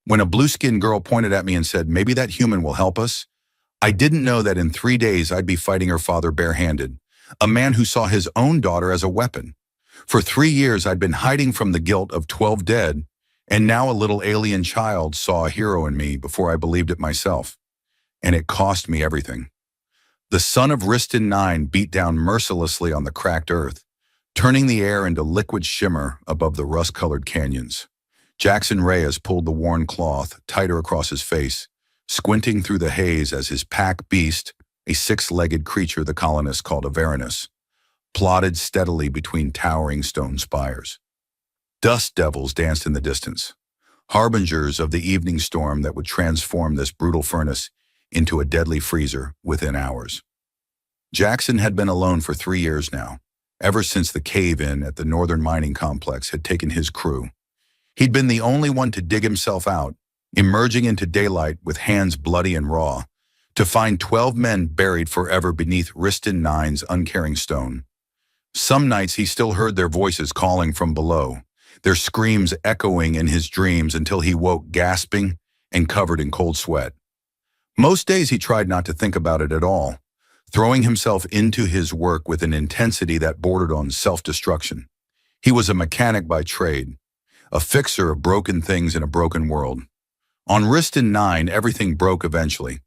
When a blue-skinned girl pointed at me and said, maybe that human will help us, I didn't know that in 3 days I'd be fighting her father barehanded, a man who saw his own daughter as a weapon. For 3 years I'd been hiding from the guilt of 12 dead, and now a little alien child saw a hero in me before I believed it myself. And it cost me everything. The sun of Riston 9 beat down mercilessly on the cracked earth, turning the air into liquid shimmer above the rust-colored canyons. Jackson Reyes pulled the worn cloth tighter across his face, squinting through the haze as his pack beast, a six-legged creature the colonists called a Varanus, plodded steadily between towering stone spires. Dust devils danced in the distance, harbingers of the evening storm that would transform this brutal furnace into a deadly freezer within hours. Jackson had been alone for 3 years now, ever since the cave-in at the Northern Mining Complex had taken his crew. He'd been the only one to dig himself out, emerging into daylight with hands bloody and raw, to find 12 men buried forever beneath Riston 9's uncaring stone. Some nights he still heard their voices calling from below, their screams echoing in his dreams until he woke gasping and covered in cold sweat. Most days he tried not to think about it at all, throwing himself into his work with an intensity that bordered on self-destruction. He was a mechanic by trade, a fixer of broken things in a broken world. On Riston 9, everything broke eventually.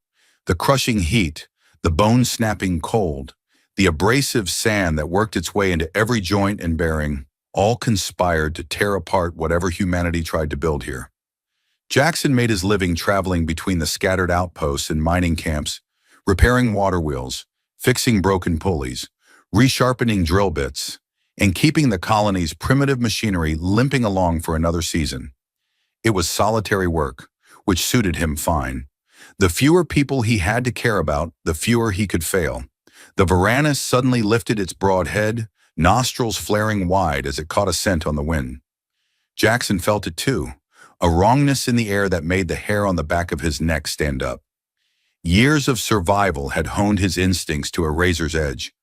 The crushing heat, the bone-snapping cold, the abrasive sand that worked its way into every joint and bearing, all conspired to tear apart whatever humanity tried to build here. Jackson made his living traveling between the scattered outposts and mining camps, repairing water wheels, fixing broken pulleys, resharpening drill bits, and keeping the colony's primitive machinery limping along for another season. It was solitary work, which suited him fine. The fewer people he had to care about, the fewer he could fail. The Varanus suddenly lifted its broad head, nostrils flaring wide as it caught a scent on the wind. Jackson felt it too, a wrongness in the air that made the hair on the back of his neck stand up. Years of survival had honed his instincts to a razor's edge,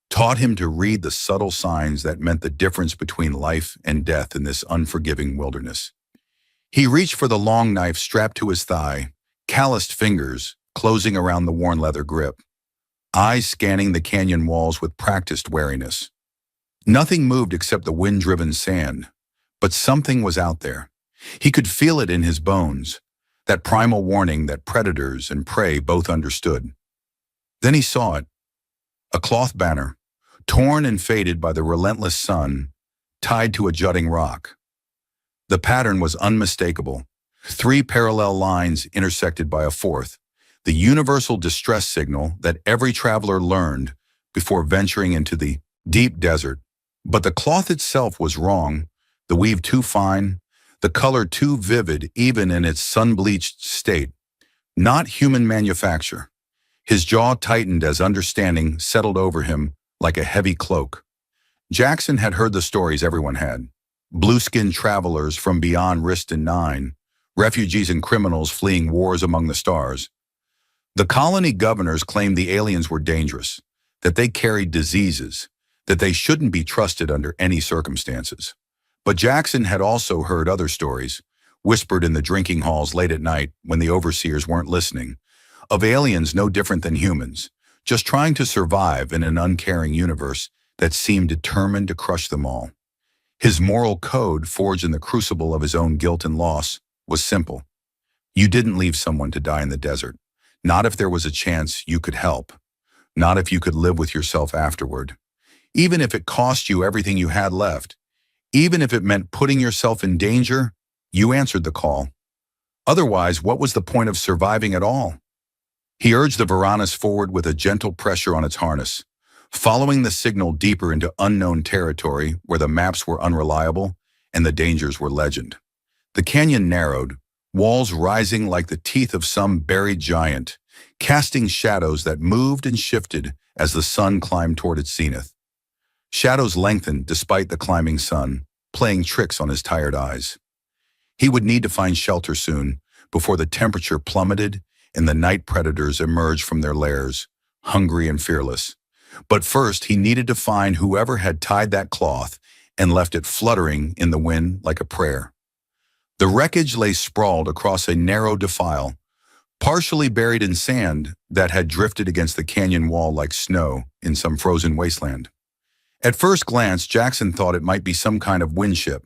taught him to read the subtle signs that meant the difference between life and death in this unforgiving wilderness. He reached for the long knife strapped to his thigh, calloused fingers closing around the worn leather grip, eyes scanning the canyon walls with practiced wariness. Nothing moved except the wind-driven sand, but something was out there. He could feel it in his bones, that primal warning that predators and prey both understood. Then he saw it, a cloth banner, torn and faded by the relentless sun, tied to a jutting rock. The pattern was unmistakable, 3 parallel lines intersected by a fourth, the universal distress signal that every traveler learned before venturing into the deep desert. But the cloth itself was wrong, the weave too fine, the color too vivid even in its sun-bleached state. Not human manufacture. His jaw tightened as understanding settled over him like a heavy cloak. Jackson had heard the stories everyone had. Blue-skinned travelers from beyond Riston 9, refugees and criminals fleeing wars among the stars. The colony governors claimed the aliens were dangerous, that they carried diseases, that they shouldn't be trusted under any circumstances. But Jackson had also heard other stories, whispered in the drinking halls late at night when the overseers weren't listening, of aliens no different than humans, just trying to survive in an uncaring universe that seemed determined to crush them all. His moral code, forged in the crucible of his own guilt and loss, was simple. You didn't leave someone to die in the desert, not if there was a chance you could help, not if you could live with yourself afterward. Even if it cost you everything you had left, even if it meant putting yourself in danger, you answered the call. Otherwise, what was the point of surviving at all? He urged the Varanus forward with a gentle pressure on its harness, following the signal deeper into unknown territory where the maps were unreliable and the dangers were legend. The canyon narrowed, walls rising like the teeth of some buried giant, casting shadows that moved and shifted as the sun climbed toward its zenith. Shadows lengthened despite the climbing sun, playing tricks on his tired eyes. He would need to find shelter soon, before the temperature plummeted and the night predators emerged from their lairs, hungry and fearless. But first, he needed to find whoever had tied that cloth and left it fluttering in the wind like a prayer. The wreckage lay sprawled across a narrow defile, partially buried in sand that had drifted against the canyon wall like snow in some frozen wasteland. At first glance, Jackson thought it might be some kind of windship,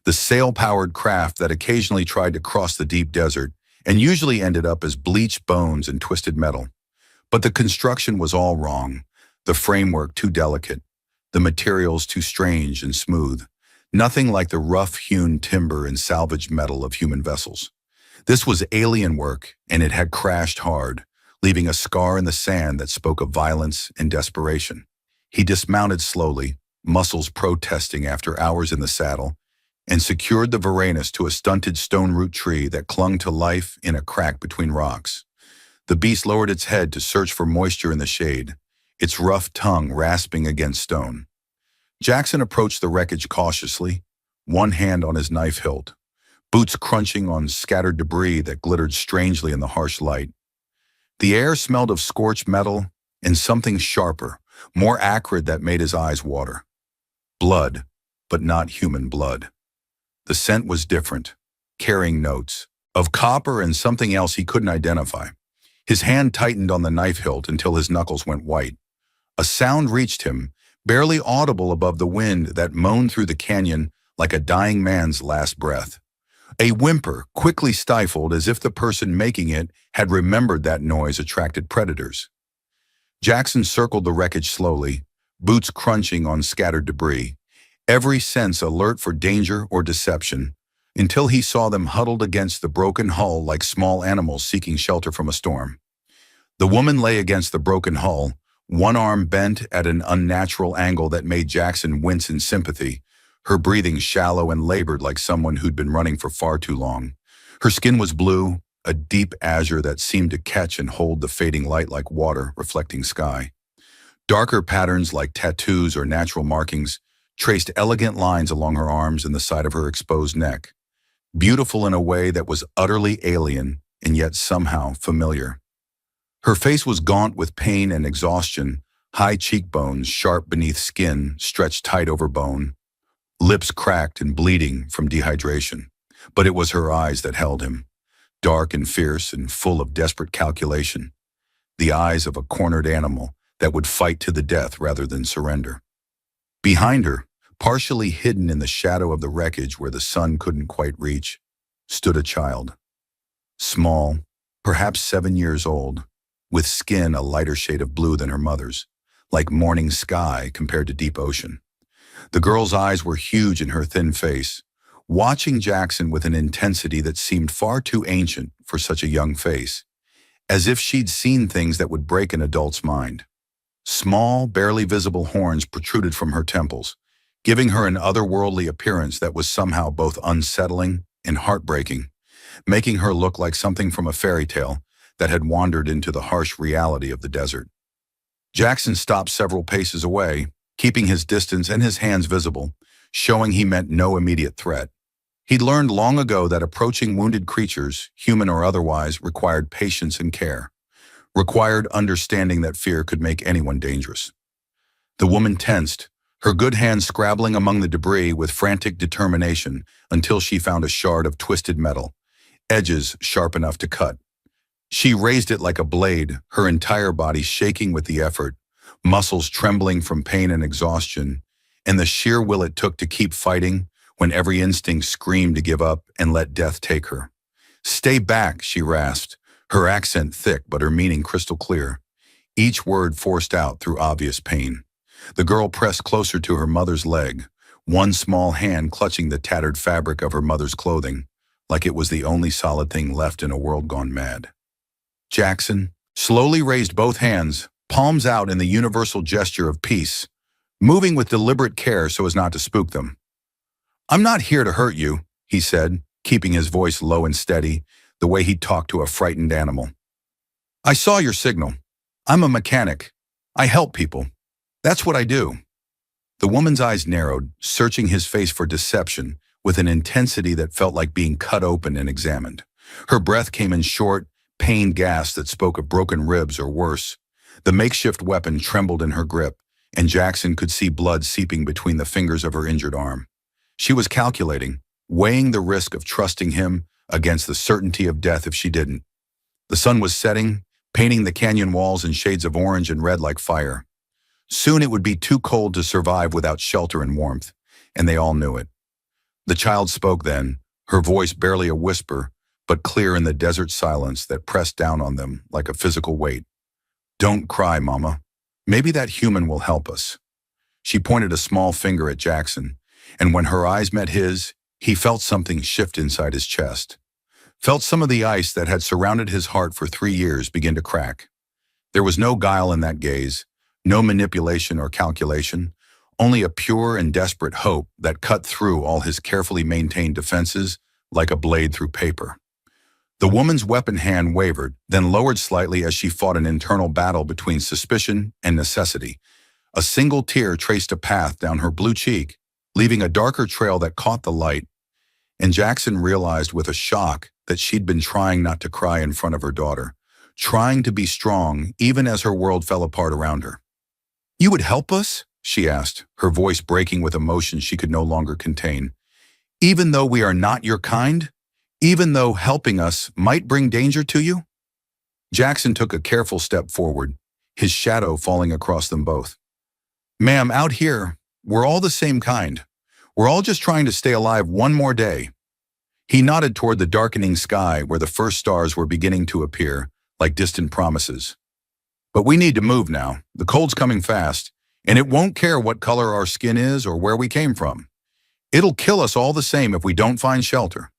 the sail-powered craft that occasionally tried to cross the deep desert and usually ended up as bleached bones and twisted metal. But the construction was all wrong, the framework too delicate, the materials too strange and smooth, nothing like the rough-hewn timber and salvaged metal of human vessels. This was alien work, and it had crashed hard, leaving a scar in the sand that spoke of violence and desperation. He dismounted slowly, muscles protesting after hours in the saddle, and secured the Varanus to a stunted stone root tree that clung to life in a crack between rocks. The beast lowered its head to search for moisture in the shade, its rough tongue rasping against stone. Jackson approached the wreckage cautiously, one hand on his knife hilt, boots crunching on scattered debris that glittered strangely in the harsh light. The air smelled of scorched metal and something sharper, more acrid that made his eyes water. Blood, but not human blood. The scent was different, carrying notes of copper and something else he couldn't identify. His hand tightened on the knife hilt until his knuckles went white. A sound reached him, barely audible above the wind that moaned through the canyon like a dying man's last breath. A whimper, quickly stifled as if the person making it had remembered that noise attracted predators. Jackson circled the wreckage slowly, boots crunching on scattered debris, every sense alert for danger or deception, until he saw them huddled against the broken hull like small animals seeking shelter from a storm. The woman lay against the broken hull, one arm bent at an unnatural angle that made Jackson wince in sympathy, her breathing shallow and labored like someone who'd been running for far too long. Her skin was blue, a deep azure that seemed to catch and hold the fading light like water reflecting sky. Darker patterns like tattoos or natural markings traced elegant lines along her arms and the side of her exposed neck, beautiful in a way that was utterly alien and yet somehow familiar. Her face was gaunt with pain and exhaustion, high cheekbones sharp beneath skin stretched tight over bone, lips cracked and bleeding from dehydration. But it was her eyes that held him, dark and fierce and full of desperate calculation, the eyes of a cornered animal that would fight to the death rather than surrender. Behind her, partially hidden in the shadow of the wreckage where the sun couldn't quite reach, stood a child. Small, perhaps 7 years old, with skin a lighter shade of blue than her mother's, like morning sky compared to deep ocean. The girl's eyes were huge in her thin face, watching Jackson with an intensity that seemed far too ancient for such a young face, as if she'd seen things that would break an adult's mind. Small, barely visible horns protruded from her temples, giving her an otherworldly appearance that was somehow both unsettling and heartbreaking, making her look like something from a fairy tale that had wandered into the harsh reality of the desert. Jackson stopped several paces away, keeping his distance and his hands visible, showing he meant no immediate threat. He'd learned long ago that approaching wounded creatures, human or otherwise, required patience and care, required understanding that fear could make anyone dangerous. The woman tensed, her good hands scrabbling among the debris with frantic determination until she found a shard of twisted metal, edges sharp enough to cut. She raised it like a blade, her entire body shaking with the effort, muscles trembling from pain and exhaustion, and the sheer will it took to keep fighting when every instinct screamed to give up and let death take her. "Stay back," she rasped, her accent thick but her meaning crystal clear, each word forced out through obvious pain. The girl pressed closer to her mother's leg, one small hand clutching the tattered fabric of her mother's clothing, like it was the only solid thing left in a world gone mad. Jackson slowly raised both hands, palms out in the universal gesture of peace, moving with deliberate care so as not to spook them. "I'm not here to hurt you," he said, keeping his voice low and steady, the way he'd talk to a frightened animal. "I saw your signal. I'm a mechanic. I help people. That's what I do." The woman's eyes narrowed, searching his face for deception with an intensity that felt like being cut open and examined. Her breath came in short, pained gasps that spoke of broken ribs or worse. The makeshift weapon trembled in her grip, and Jackson could see blood seeping between the fingers of her injured arm. She was calculating, weighing the risk of trusting him against the certainty of death if she didn't. The sun was setting, painting the canyon walls in shades of orange and red like fire. Soon it would be too cold to survive without shelter and warmth, and they all knew it. The child spoke then, her voice barely a whisper, but clear in the desert silence that pressed down on them like a physical weight. "Don't cry, Mama. Maybe that human will help us." She pointed a small finger at Jackson, and when her eyes met his, he felt something shift inside his chest. Felt some of the ice that had surrounded his heart for 3 years begin to crack. There was no guile in that gaze, no manipulation or calculation, only a pure and desperate hope that cut through all his carefully maintained defenses like a blade through paper. The woman's weapon hand wavered, then lowered slightly as she fought an internal battle between suspicion and necessity. A single tear traced a path down her blue cheek, leaving a darker trail that caught the light, and Jackson realized with a shock that she'd been trying not to cry in front of her daughter, trying to be strong even as her world fell apart around her. "You would help us?" she asked, her voice breaking with emotion she could no longer contain. "Even though we are not your kind? Even though helping us might bring danger to you?" Jackson took a careful step forward, his shadow falling across them both. "Ma'am, out here, we're all the same kind. We're all just trying to stay alive one more day." He nodded toward the darkening sky where the first stars were beginning to appear, like distant promises. "But we need to move now. The cold's coming fast, and it won't care what color our skin is or where we came from. It'll kill us all the same if we don't find shelter."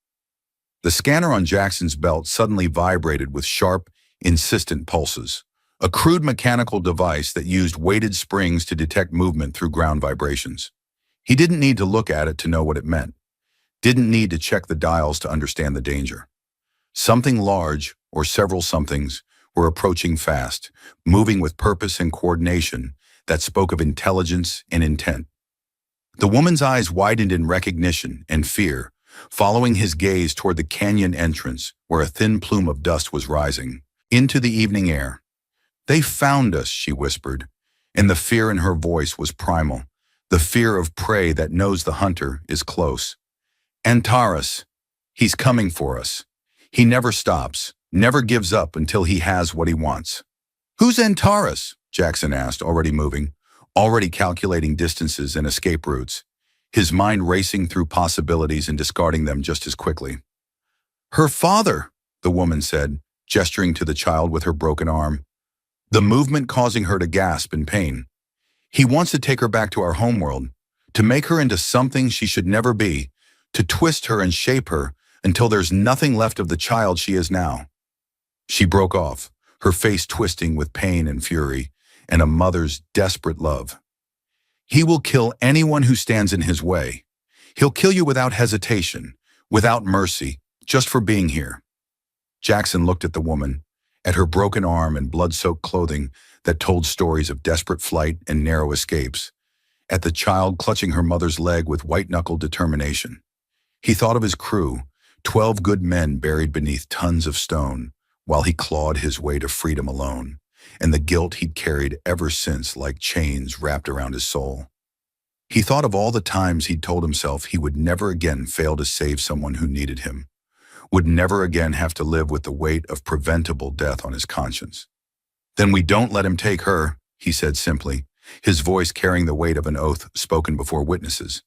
The scanner on Jackson's belt suddenly vibrated with sharp, insistent pulses, a crude mechanical device that used weighted springs to detect movement through ground vibrations. He didn't need to look at it to know what it meant, didn't need to check the dials to understand the danger. Something large, or several somethings, were approaching fast, moving with purpose and coordination that spoke of intelligence and intent. The woman's eyes widened in recognition and fear, following his gaze toward the canyon entrance where a thin plume of dust was rising into the evening air. "They found us," she whispered, and the fear in her voice was primal, the fear of prey that knows the hunter is close. "Antares, he's coming for us. He never stops, never gives up until he has what he wants." "Who's Antares?" Jackson asked, already moving, already calculating distances and escape routes, his mind racing through possibilities and discarding them just as quickly. "Her father," the woman said, gesturing to the child with her broken arm, the movement causing her to gasp in pain. "He wants to take her back to our homeworld, to make her into something she should never be, to twist her and shape her until there's nothing left of the child she is now." She broke off, her face twisting with pain and fury, and a mother's desperate love. "He will kill anyone who stands in his way. He'll kill you without hesitation, without mercy, just for being here." Jackson looked at the woman, at her broken arm and blood-soaked clothing that told stories of desperate flight and narrow escapes, at the child clutching her mother's leg with white-knuckled determination. He thought of his crew, 12 good men buried beneath tons of stone, while he clawed his way to freedom alone, and the guilt he'd carried ever since like chains wrapped around his soul. He thought of all the times he'd told himself he would never again fail to save someone who needed him, would never again have to live with the weight of preventable death on his conscience. "Then we don't let him take her," he said simply, his voice carrying the weight of an oath spoken before witnesses.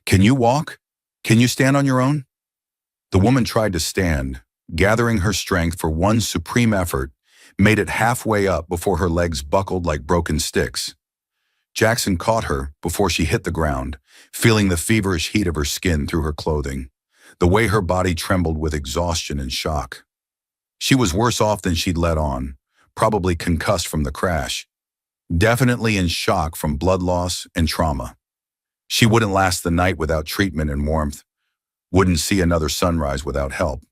"Can you walk? Can you stand on your own?" The woman tried to stand, gathering her strength for one supreme effort, made it halfway up before her legs buckled like broken sticks. Jackson caught her before she hit the ground, feeling the feverish heat of her skin through her clothing, the way her body trembled with exhaustion and shock. She was worse off than she'd let on, probably concussed from the crash, definitely in shock from blood loss and trauma. She wouldn't last the night without treatment and warmth, wouldn't see another sunrise without help.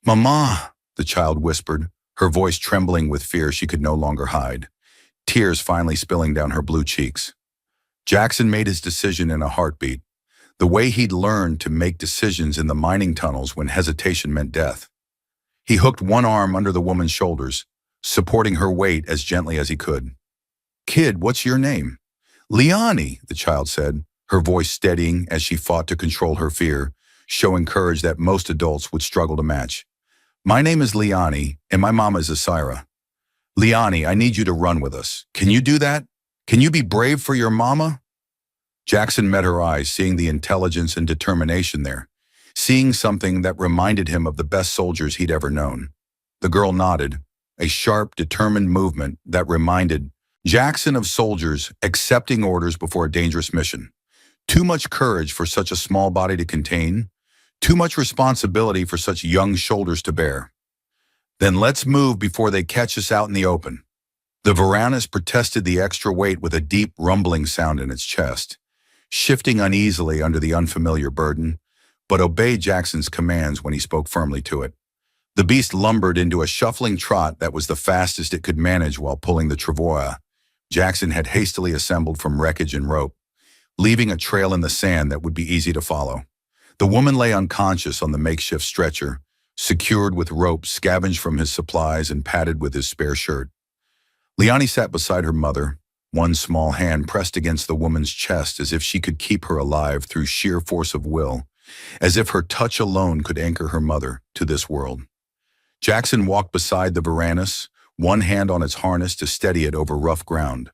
"Mama," the child whispered, her voice trembling with fear she could no longer hide, tears finally spilling down her blue cheeks. Jackson made his decision in a heartbeat, the way he'd learned to make decisions in the mining tunnels when hesitation meant death. He hooked one arm under the woman's shoulders, supporting her weight as gently as he could. "Kid, what's your name?" "Liani," the child said, her voice steadying as she fought to control her fear, showing courage that most adults would struggle to match. My name is Liani, and my mama is Asira. Liani, I need you to run with us. Can you do that? Can you be brave for your mama? Jackson met her eyes, seeing the intelligence and determination there, seeing something that reminded him of the best soldiers he'd ever known. The girl nodded, a sharp, determined movement that reminded Jackson of soldiers accepting orders before a dangerous mission. Too much courage for such a small body to contain, too much responsibility for such young shoulders to bear. Then let's move before they catch us out in the open. The Varanus protested the extra weight with a deep rumbling sound in its chest, shifting uneasily under the unfamiliar burden, but obeyed Jackson's commands when he spoke firmly to it. The beast lumbered into a shuffling trot that was the fastest it could manage while pulling the travois Jackson had hastily assembled from wreckage and rope, leaving a trail in the sand that would be easy to follow. The woman lay unconscious on the makeshift stretcher, secured with rope scavenged from his supplies and padded with his spare shirt. Liani sat beside her mother, one small hand pressed against the woman's chest as if she could keep her alive through sheer force of will, as if her touch alone could anchor her mother to this world. Jackson walked beside the Varanus, one hand on its harness to steady it over rough ground,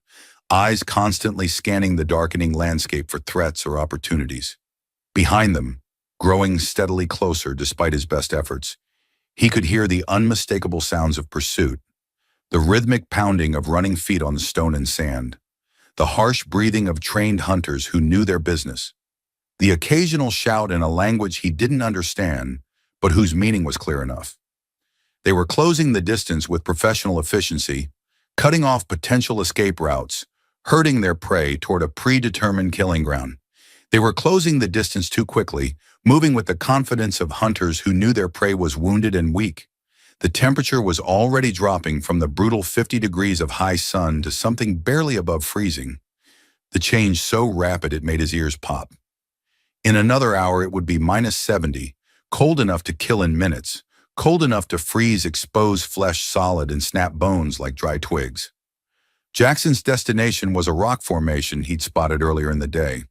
eyes constantly scanning the darkening landscape for threats or opportunities. Behind them, growing steadily closer despite his best efforts, he could hear the unmistakable sounds of pursuit, the rhythmic pounding of running feet on stone and sand, the harsh breathing of trained hunters who knew their business, the occasional shout in a language he didn't understand, but whose meaning was clear enough. They were closing the distance with professional efficiency, cutting off potential escape routes, herding their prey toward a predetermined killing ground. They were closing the distance too quickly, moving with the confidence of hunters who knew their prey was wounded and weak. The temperature was already dropping from the brutal 50 degrees of high sun to something barely above freezing, the change so rapid it made his ears pop. In another hour it would be -70, cold enough to kill in minutes, cold enough to freeze exposed flesh solid and snap bones like dry twigs. Jackson's destination was a rock formation he'd spotted earlier in the day,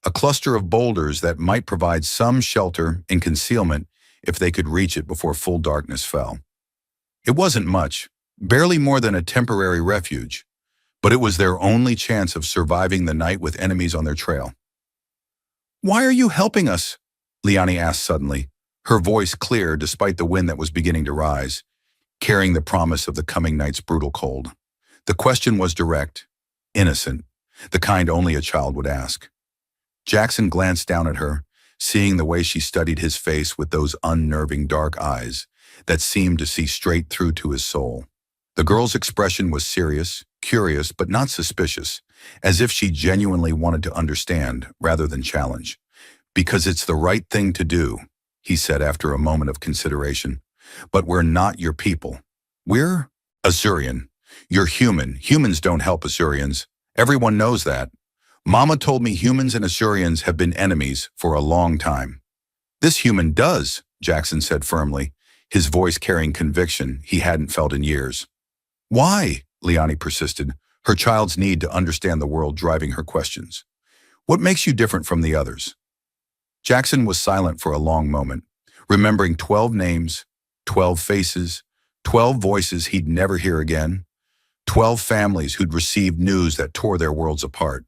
a cluster of boulders that might provide some shelter and concealment if they could reach it before full darkness fell. It wasn't much, barely more than a temporary refuge, but it was their only chance of surviving the night with enemies on their trail. "Why are you helping us?" Liani asked suddenly, her voice clear despite the wind that was beginning to rise, carrying the promise of the coming night's brutal cold. The question was direct, innocent, the kind only a child would ask. Jackson glanced down at her, seeing the way she studied his face with those unnerving dark eyes that seemed to see straight through to his soul. The girl's expression was serious, curious, but not suspicious, as if she genuinely wanted to understand rather than challenge. "Because it's the right thing to do," he said after a moment of consideration. "But we're not your people. We're Azurian. You're human. Humans don't help Azurians. Everyone knows that. Mama told me humans and Azurians have been enemies for a long time." "This human does," Jackson said firmly, his voice carrying conviction he hadn't felt in years. "Why?" Liani persisted, her child's need to understand the world driving her questions. "What makes you different from the others?" Jackson was silent for a long moment, remembering 12 names, 12 faces, 12 voices he'd never hear again, 12 families who'd received news that tore their worlds apart.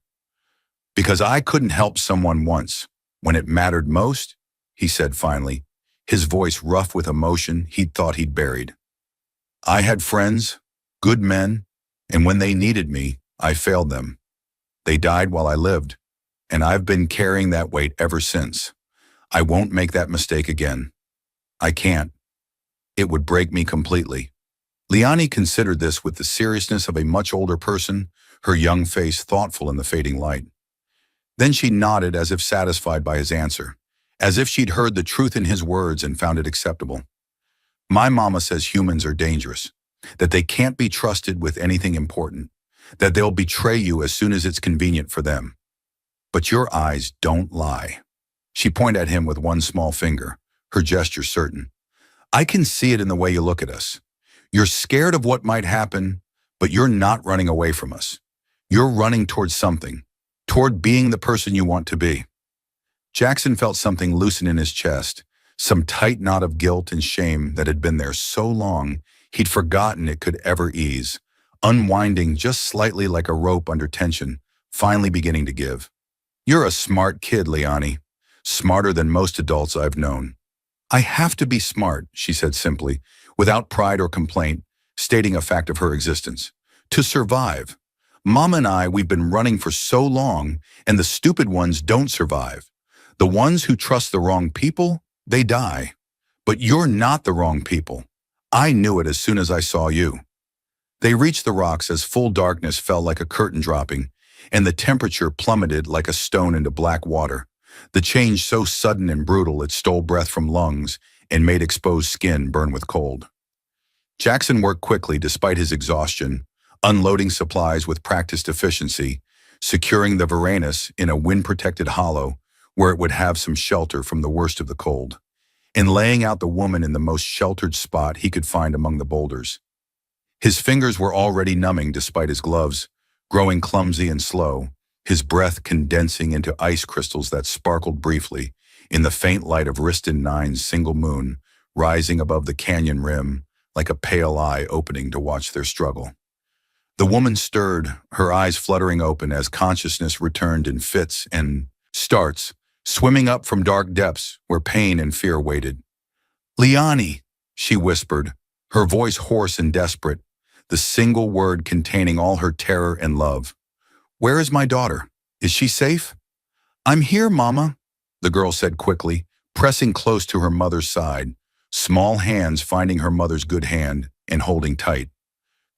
"Because I couldn't help someone once, when it mattered most," he said finally, his voice rough with emotion he'd thought he'd buried. "I had friends, good men, and when they needed me, I failed them. They died while I lived, and I've been carrying that weight ever since. I won't make that mistake again. I can't. It would break me completely." Liani considered this with the seriousness of a much older person, her young face thoughtful in the fading light. Then she nodded as if satisfied by his answer, as if she'd heard the truth in his words and found it acceptable. "My mama says humans are dangerous, that they can't be trusted with anything important, that they'll betray you as soon as it's convenient for them. But your eyes don't lie." She pointed at him with one small finger, her gesture certain. "I can see it in the way you look at us. You're scared of what might happen, but you're not running away from us. You're running towards something, toward being the person you want to be." Jackson felt something loosen in his chest, some tight knot of guilt and shame that had been there so long he'd forgotten it could ever ease, unwinding just slightly like a rope under tension, finally beginning to give. "You're a smart kid, Liani. Smarter than most adults I've known." "I have to be smart," she said simply, without pride or complaint, stating a fact of her existence. "To survive. Mom and we've been running for so long, and the stupid ones don't survive. The ones who trust the wrong people, they die. But you're not the wrong people. I knew it as soon as I saw you." They reached the rocks as full darkness fell like a curtain dropping, and the temperature plummeted like a stone into black water, the change so sudden and brutal it stole breath from lungs and made exposed skin burn with cold. Jackson worked quickly despite his exhaustion, unloading supplies with practiced efficiency, securing the Varanus in a wind-protected hollow where it would have some shelter from the worst of the cold, and laying out the woman in the most sheltered spot he could find among the boulders. His fingers were already numbing despite his gloves, growing clumsy and slow, his breath condensing into ice crystals that sparkled briefly in the faint light of Riston IX's single moon rising above the canyon rim like a pale eye opening to watch their struggle. The woman stirred, her eyes fluttering open as consciousness returned in fits and starts, swimming up from dark depths where pain and fear waited. "Liani," she whispered, her voice hoarse and desperate, the single word containing all her terror and love. "Where is my daughter? Is she safe?" "I'm here, Mama," the girl said quickly, pressing close to her mother's side, small hands finding her mother's good hand and holding tight.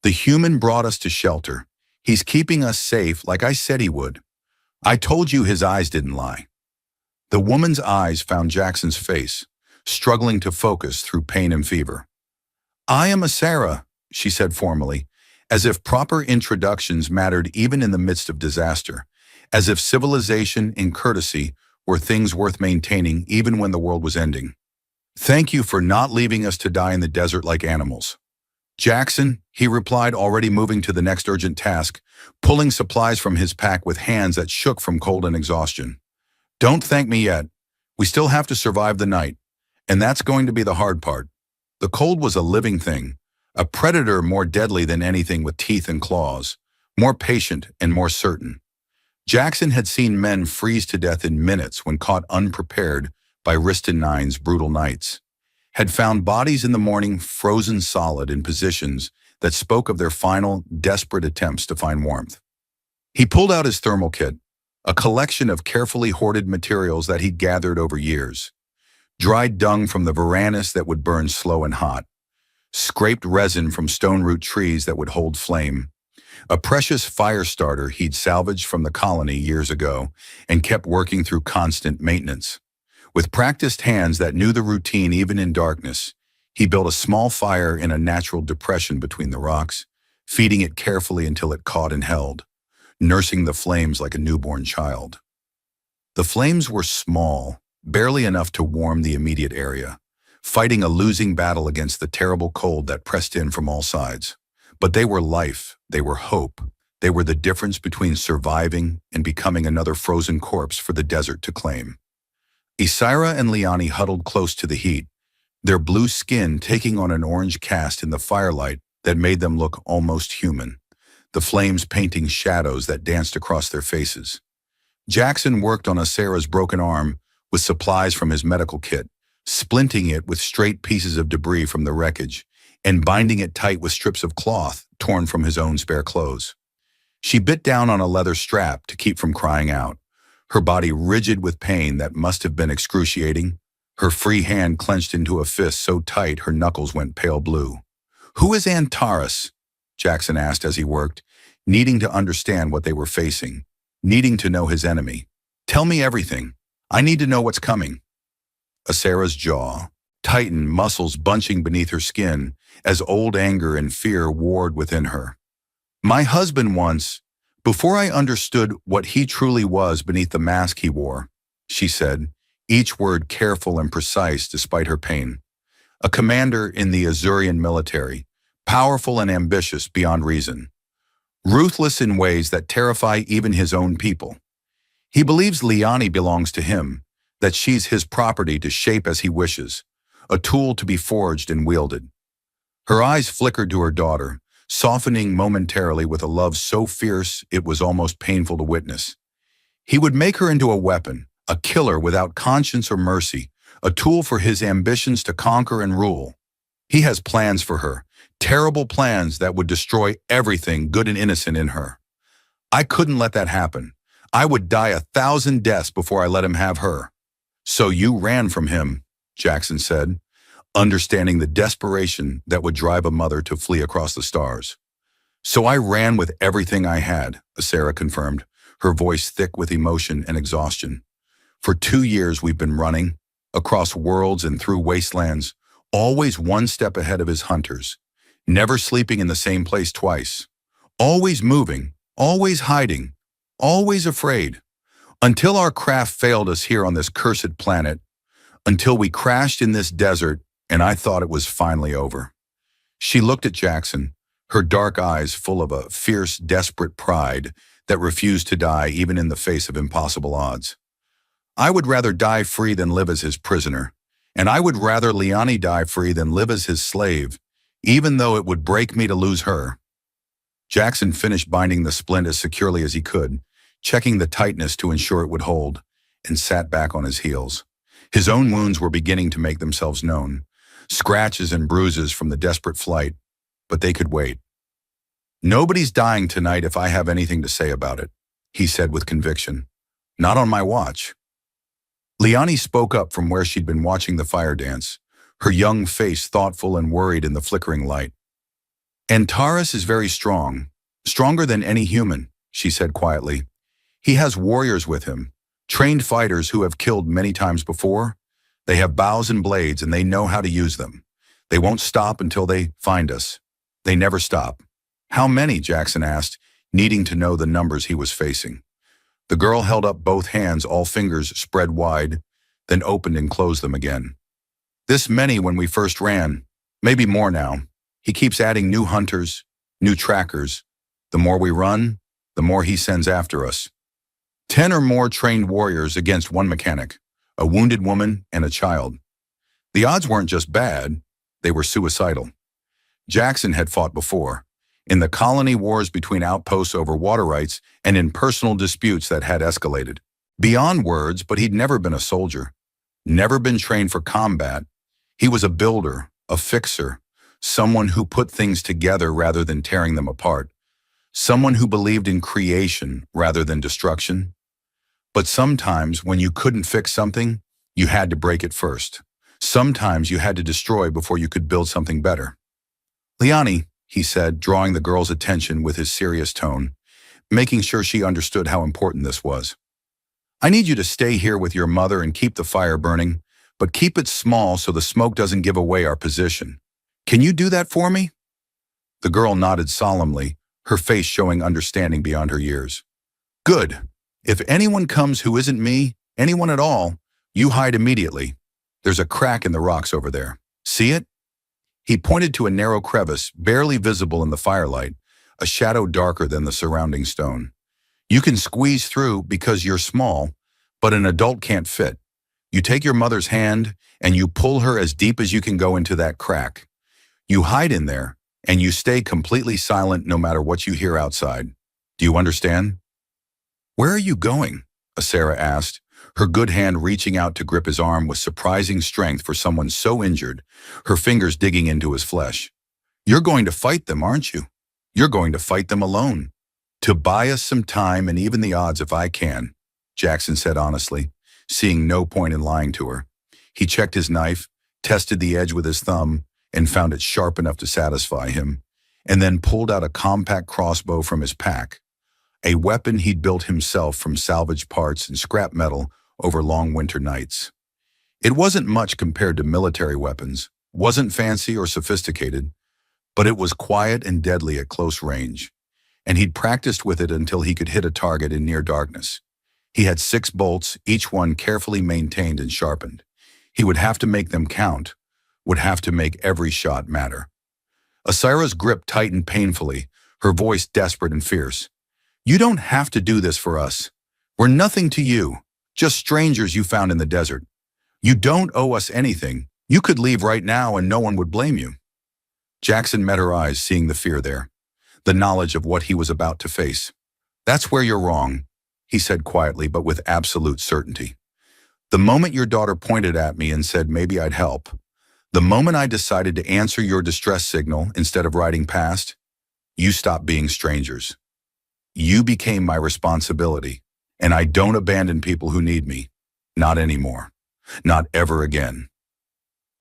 "The human brought us to shelter. He's keeping us safe like I said he would. I told you his eyes didn't lie." The woman's eyes found Jackson's face, struggling to focus through pain and fever. "I am a Sarah," she said formally, as if proper introductions mattered even in the midst of disaster, as if civilization and courtesy were things worth maintaining even when the world was ending. "Thank you for not leaving us to die in the desert like animals." "Jackson," he replied, already moving to the next urgent task, pulling supplies from his pack with hands that shook from cold and exhaustion. "Don't thank me yet. We still have to survive the night, and that's going to be the hard part." The cold was a living thing, a predator more deadly than anything with teeth and claws, more patient and more certain. Jackson had seen men freeze to death in minutes when caught unprepared by Riston IX's brutal nights, had found bodies in the morning frozen solid in positions that spoke of their final, desperate attempts to find warmth. He pulled out his thermal kit, a collection of carefully hoarded materials that he'd gathered over years. Dried dung from the Varanus that would burn slow and hot, scraped resin from stone root trees that would hold flame, a precious fire starter he'd salvaged from the colony years ago and kept working through constant maintenance. With practiced hands that knew the routine even in darkness, he built a small fire in a natural depression between the rocks, feeding it carefully until it caught and held, nursing the flames like a newborn child. The flames were small, barely enough to warm the immediate area, fighting a losing battle against the terrible cold that pressed in from all sides. But they were life, they were hope, they were the difference between surviving and becoming another frozen corpse for the desert to claim. Isira and Liani huddled close to the heat, their blue skin taking on an orange cast in the firelight that made them look almost human, the flames painting shadows that danced across their faces. Jackson worked on Isira's broken arm with supplies from his medical kit, splinting it with straight pieces of debris from the wreckage, and binding it tight with strips of cloth torn from his own spare clothes. She bit down on a leather strap to keep from crying out, her body rigid with pain that must have been excruciating, her free hand clenched into a fist so tight her knuckles went pale blue. "Who is Antares?" Jackson asked as he worked, needing to understand what they were facing, needing to know his enemy. "Tell me everything. I need to know what's coming." Isira's jaw tightened, muscles bunching beneath her skin as old anger and fear warred within her. "My husband once, before I understood what he truly was beneath the mask he wore," she said, each word careful and precise despite her pain. "A commander in the Azurian military, powerful and ambitious beyond reason, ruthless in ways that terrify even his own people. He believes Liani belongs to him, that she's his property to shape as he wishes, a tool to be forged and wielded. Her eyes flickered to her daughter, softening momentarily with a love so fierce it was almost painful to witness. He would make her into a weapon, a killer without conscience or mercy, a tool for his ambitions to conquer and rule. He has plans for her, terrible plans that would destroy everything good and innocent in her. I couldn't let that happen. I would die 1,000 deaths before I let him have her. So you ran from him, Jackson said, understanding the desperation that would drive a mother to flee across the stars. So I ran with everything I had, Sarah confirmed, her voice thick with emotion and exhaustion. For 2 years we've been running, across worlds and through wastelands, always one step ahead of his hunters, never sleeping in the same place twice, always moving, always hiding, always afraid, until our craft failed us here on this cursed planet, until we crashed in this desert and I thought it was finally over. She looked at Jackson, her dark eyes full of a fierce, desperate pride that refused to die even in the face of impossible odds. I would rather die free than live as his prisoner, and I would rather Liani die free than live as his slave, even though it would break me to lose her. Jackson finished binding the splint as securely as he could, checking the tightness to ensure it would hold, and sat back on his heels. His own wounds were beginning to make themselves known, scratches and bruises from the desperate flight, but they could wait. Nobody's dying tonight if I have anything to say about it, he said with conviction. Not on my watch. Liani spoke up from where she'd been watching the fire dance, her young face thoughtful and worried in the flickering light. Antares is very strong, stronger than any human, she said quietly. He has warriors with him, trained fighters who have killed many times before. They have bows and blades and they know how to use them. They won't stop until they find us. They never stop. How many? Jackson asked, needing to know the numbers he was facing. The girl held up both hands, all fingers spread wide, then opened and closed them again. This many when we first ran, maybe more now. He keeps adding new hunters, new trackers. The more we run, the more he sends after us. 10 or more trained warriors against one mechanic, a wounded woman and a child. The odds weren't just bad, they were suicidal. Jackson had fought before, in the colony wars between outposts over water rights and in personal disputes that had escalated. Beyond words, but he'd never been a soldier, never been trained for combat. He was a builder, a fixer, someone who put things together rather than tearing them apart, someone who believed in creation rather than destruction. But sometimes when you couldn't fix something, you had to break it first. Sometimes you had to destroy before you could build something better. Liani, he said, drawing the girl's attention with his serious tone, making sure she understood how important this was. I need you to stay here with your mother and keep the fire burning, but keep it small so the smoke doesn't give away our position. Can you do that for me? The girl nodded solemnly, her face showing understanding beyond her years. Good. If anyone comes who isn't me, anyone at all, you hide immediately. There's a crack in the rocks over there. See it? He pointed to a narrow crevice, barely visible in the firelight, a shadow darker than the surrounding stone. You can squeeze through because you're small, but an adult can't fit. You take your mother's hand and you pull her as deep as you can go into that crack. You hide in there, and you stay completely silent no matter what you hear outside. Do you understand? Where are you going? Sarah asked, her good hand reaching out to grip his arm with surprising strength for someone so injured, her fingers digging into his flesh. You're going to fight them, aren't you? You're going to fight them alone. To buy us some time and even the odds if I can, Jackson said honestly, seeing no point in lying to her. He checked his knife, tested the edge with his thumb, and found it sharp enough to satisfy him, and then pulled out a compact crossbow from his pack, a weapon he'd built himself from salvaged parts and scrap metal over long winter nights. It wasn't much compared to military weapons, wasn't fancy or sophisticated, but it was quiet and deadly at close range, and he'd practiced with it until he could hit a target in near darkness. He had 6 bolts, each one carefully maintained and sharpened. He would have to make them count, would have to make every shot matter. Asira's grip tightened painfully, her voice desperate and fierce. You don't have to do this for us. We're nothing to you. Just strangers you found in the desert. You don't owe us anything. You could leave right now and no one would blame you." Jackson met her eyes, seeing the fear there, the knowledge of what he was about to face. "That's where you're wrong," he said quietly but with absolute certainty. "The moment your daughter pointed at me and said maybe I'd help, the moment I decided to answer your distress signal instead of riding past, you stopped being strangers. You became my responsibility, and I don't abandon people who need me. Not anymore. Not ever again."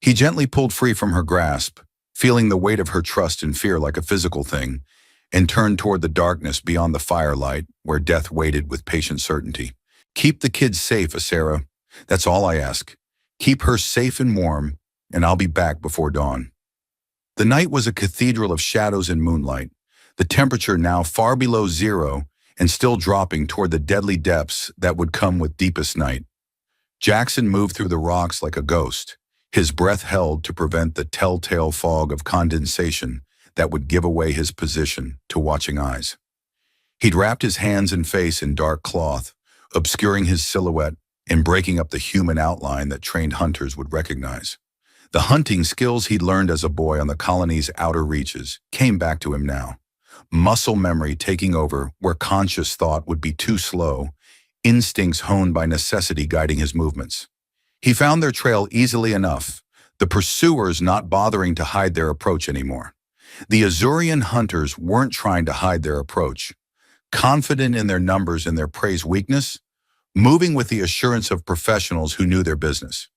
He gently pulled free from her grasp, feeling the weight of her trust and fear like a physical thing, and turned toward the darkness beyond the firelight where death waited with patient certainty. "Keep the kids safe, Asera. That's all I ask. Keep her safe and warm, and I'll be back before dawn." The night was a cathedral of shadows and moonlight, the temperature now far below zero and still dropping toward the deadly depths that would come with deepest night. Jackson moved through the rocks like a ghost, his breath held to prevent the telltale fog of condensation that would give away his position to watching eyes. He'd wrapped his hands and face in dark cloth, obscuring his silhouette and breaking up the human outline that trained hunters would recognize. The hunting skills he'd learned as a boy on the colony's outer reaches came back to him now, muscle memory taking over where conscious thought would be too slow, instincts honed by necessity guiding his movements. He found their trail easily enough, the pursuers not bothering to hide their approach anymore. The Azurian hunters weren't trying to hide their approach. Confident in their numbers and their prey's weakness, moving with the assurance of professionals who knew their business.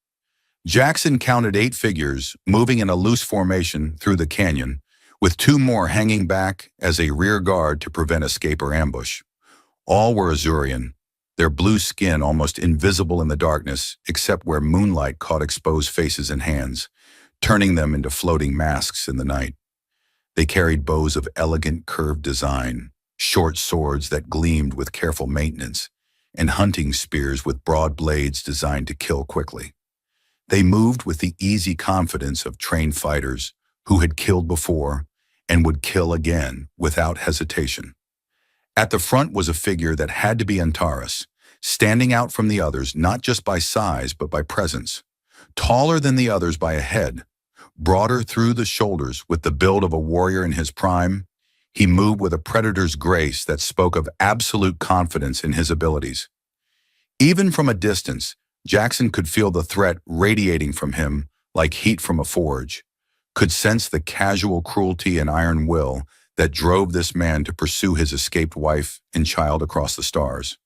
Jackson counted 8 figures moving in a loose formation through the canyon, with 2 more hanging back as a rear guard to prevent escape or ambush. All were Azurian, their blue skin almost invisible in the darkness except where moonlight caught exposed faces and hands, turning them into floating masks in the night. They carried bows of elegant curved design, short swords that gleamed with careful maintenance, and hunting spears with broad blades designed to kill quickly. They moved with the easy confidence of trained fighters who had killed before and would kill again without hesitation. At the front was a figure that had to be Antares, standing out from the others not just by size but by presence. Taller than the others by a head, broader through the shoulders with the build of a warrior in his prime, he moved with a predator's grace that spoke of absolute confidence in his abilities. Even from a distance, Jackson could feel the threat radiating from him like heat from a forge, could sense the casual cruelty and iron will that drove this man to pursue his escaped wife and child across the stars.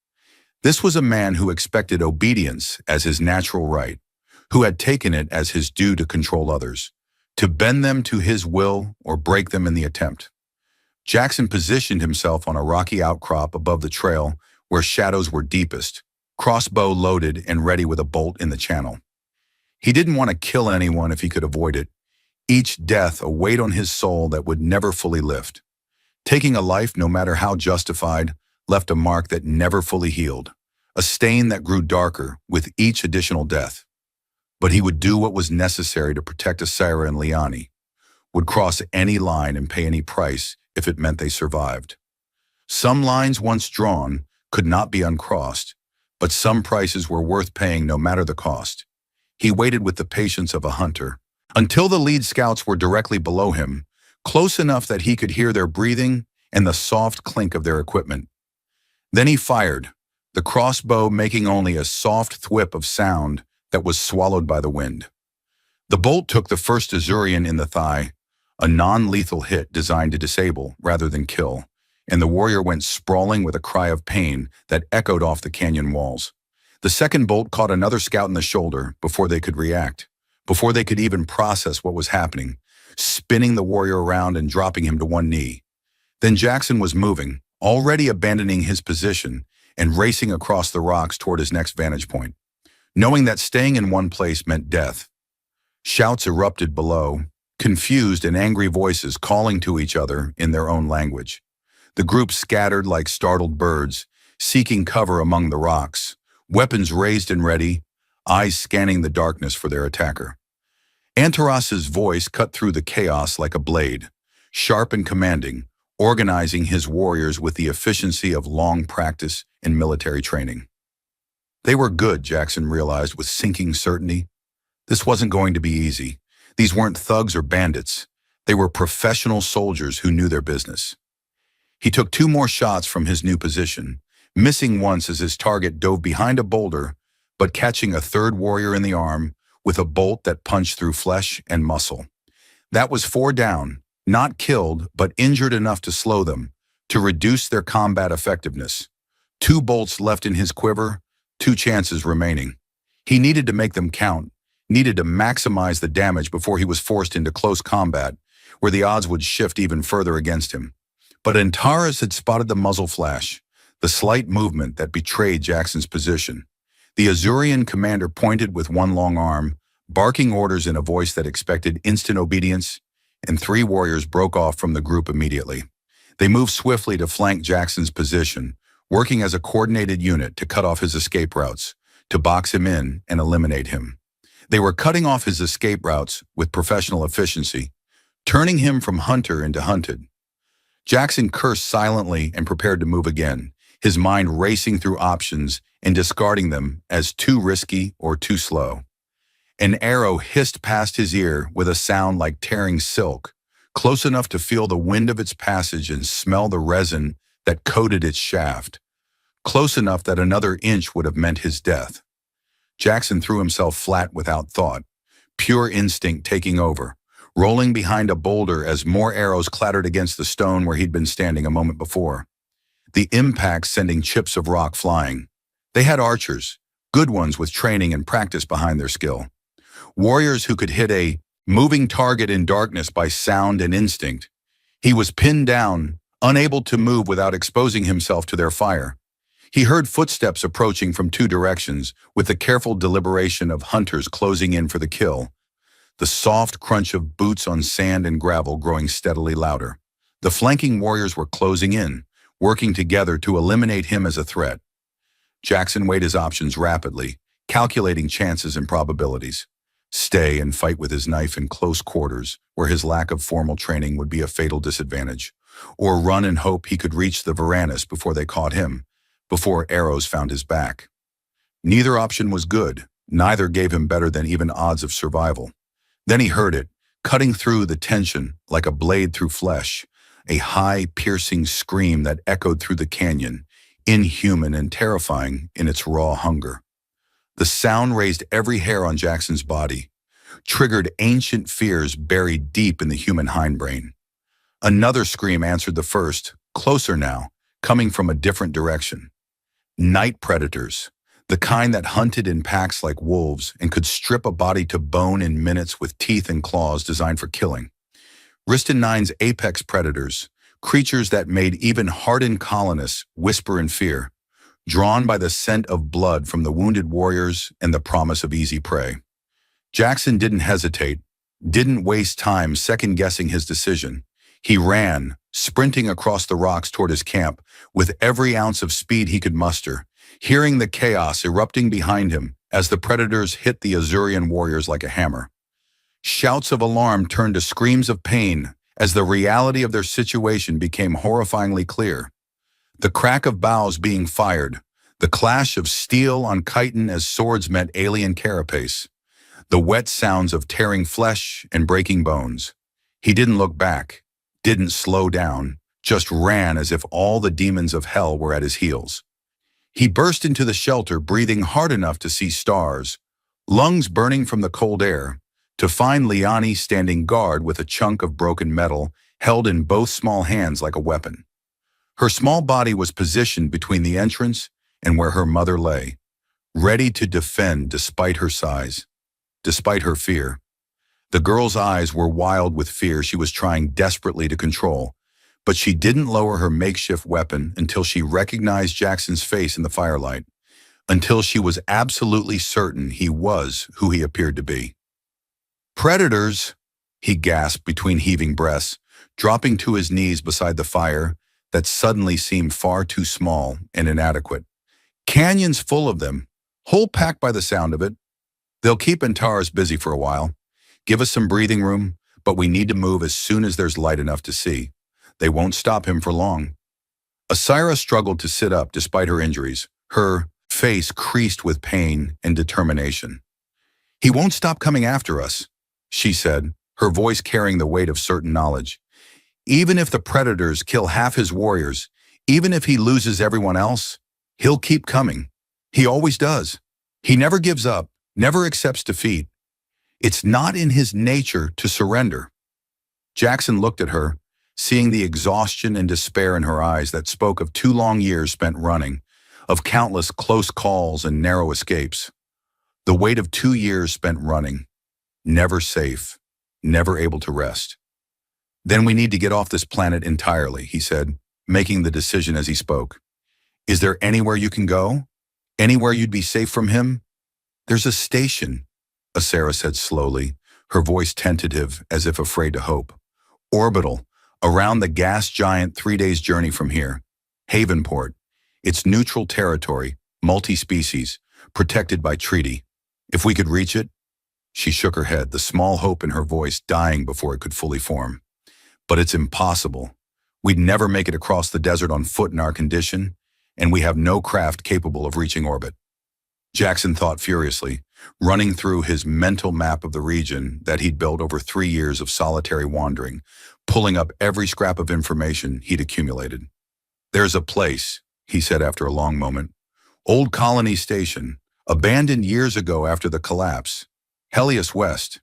This was a man who expected obedience as his natural right, who had taken it as his due to control others, to bend them to his will or break them in the attempt. Jackson positioned himself on a rocky outcrop above the trail where shadows were deepest, crossbow loaded and ready with a bolt in the channel. He didn't want to kill anyone if he could avoid it, each death a weight on his soul that would never fully lift. Taking a life, no matter how justified, left a mark that never fully healed, a stain that grew darker with each additional death. But he would do what was necessary to protect Asera and Liani, would cross any line and pay any price if it meant they survived. Some lines once drawn could not be uncrossed, but some prices were worth paying no matter the cost. He waited with the patience of a hunter, until the lead scouts were directly below him, close enough that he could hear their breathing and the soft clink of their equipment. Then he fired, the crossbow making only a soft thwip of sound that was swallowed by the wind. The bolt took the first Azurian in the thigh, a non-lethal hit designed to disable rather than kill, and the warrior went sprawling with a cry of pain that echoed off the canyon walls. The second bolt caught another scout in the shoulder before they could react, before they could even process what was happening, spinning the warrior around and dropping him to one knee. Then Jackson was moving, already abandoning his position and racing across the rocks toward his next vantage point, knowing that staying in one place meant death. Shouts erupted below, confused and angry voices calling to each other in their own language. The group scattered like startled birds, seeking cover among the rocks, weapons raised and ready, eyes scanning the darkness for their attacker. Antaras's voice cut through the chaos like a blade, sharp and commanding, organizing his warriors with the efficiency of long practice and military training. They were good, Jackson realized with sinking certainty. This wasn't going to be easy. These weren't thugs or bandits. They were professional soldiers who knew their business. He took two more shots from his new position, missing once as his target dove behind a boulder, but catching a third warrior in the arm with a bolt that punched through flesh and muscle. That was 4 down, not killed, but injured enough to slow them, to reduce their combat effectiveness. 2 bolts left in his quiver, 2 chances remaining. He needed to make them count, needed to maximize the damage before he was forced into close combat, where the odds would shift even further against him. But Antares had spotted the muzzle flash, the slight movement that betrayed Jackson's position. The Azurian commander pointed with one long arm, barking orders in a voice that expected instant obedience, and 3 warriors broke off from the group immediately. They moved swiftly to flank Jackson's position, working as a coordinated unit to cut off his escape routes, to box him in and eliminate him. They were cutting off his escape routes with professional efficiency, turning him from hunter into hunted. Jackson cursed silently and prepared to move again, his mind racing through options and discarding them as too risky or too slow. An arrow hissed past his ear with a sound like tearing silk, close enough to feel the wind of its passage and smell the resin that coated its shaft, close enough that another inch would have meant his death. Jackson threw himself flat without thought, pure instinct taking over, rolling behind a boulder as more arrows clattered against the stone where he'd been standing a moment before. The impact sending chips of rock flying. They had archers, good ones with training and practice behind their skill. Warriors who could hit a moving target in darkness by sound and instinct. He was pinned down, unable to move without exposing himself to their fire. He heard footsteps approaching from 2 directions, with the careful deliberation of hunters closing in for the kill. The soft crunch of boots on sand and gravel growing steadily louder. The flanking warriors were closing in, working together to eliminate him as a threat. Jackson weighed his options rapidly, calculating chances and probabilities. Stay and fight with his knife in close quarters, where his lack of formal training would be a fatal disadvantage, or run and hope he could reach the Varanus before they caught him, before arrows found his back. Neither option was good, neither gave him better than even odds of survival. Then he heard it, cutting through the tension like a blade through flesh, a high, piercing scream that echoed through the canyon, inhuman and terrifying in its raw hunger. The sound raised every hair on Jackson's body, triggered ancient fears buried deep in the human hindbrain. Another scream answered the first, closer now, coming from a different direction. Night predators, the kind that hunted in packs like wolves and could strip a body to bone in minutes with teeth and claws designed for killing. Riston 9's apex predators, creatures that made even hardened colonists whisper in fear, drawn by the scent of blood from the wounded warriors and the promise of easy prey. Jackson didn't hesitate, didn't waste time second-guessing his decision. He ran, sprinting across the rocks toward his camp with every ounce of speed he could muster, hearing the chaos erupting behind him as the predators hit the Azurian warriors like a hammer. Shouts of alarm turned to screams of pain as the reality of their situation became horrifyingly clear. The crack of bows being fired, the clash of steel on chitin as swords met alien carapace, the wet sounds of tearing flesh and breaking bones. He didn't look back, didn't slow down, just ran as if all the demons of hell were at his heels. He burst into the shelter, breathing hard enough to see stars, lungs burning from the cold air, to find Liani standing guard with a chunk of broken metal held in both small hands like a weapon. Her small body was positioned between the entrance and where her mother lay, ready to defend despite her size, despite her fear. The girl's eyes were wild with fear she was trying desperately to control, but she didn't lower her makeshift weapon until she recognized Jackson's face in the firelight, until she was absolutely certain he was who he appeared to be. "Predators," he gasped between heaving breaths, dropping to his knees beside the fire that suddenly seemed far too small and inadequate. "Canyons full of them, whole pack by the sound of it. They'll keep Antares busy for a while. Give us some breathing room, but we need to move as soon as there's light enough to see. They won't stop him for long." Asira struggled to sit up despite her injuries, her face creased with pain and determination. "He won't stop coming after us," she said, her voice carrying the weight of certain knowledge. "Even if the predators kill half his warriors, even if he loses everyone else, he'll keep coming. He always does. He never gives up, never accepts defeat. It's not in his nature to surrender." Jackson looked at her, seeing the exhaustion and despair in her eyes that spoke of 2 long years spent running, of countless close calls and narrow escapes. The weight of 2 years spent running, never safe, never able to rest. "Then we need to get off this planet entirely," he said, making the decision as he spoke. "Is there anywhere you can go? Anywhere you'd be safe from him?" "There's a station," Asera said slowly, her voice tentative as if afraid to hope. "Orbital, around the gas giant 3 days journey from here. Havenport. It's neutral territory, multi-species, protected by treaty. If we could reach it." She shook her head, the small hope in her voice dying before it could fully form. "But it's impossible. We'd never make it across the desert on foot in our condition, and we have no craft capable of reaching orbit." Jackson thought furiously, running through his mental map of the region that he'd built over 3 years of solitary wandering, pulling up every scrap of information he'd accumulated. "There's a place," he said after a long moment. "Old Colony Station, abandoned years ago after the collapse. Helios West.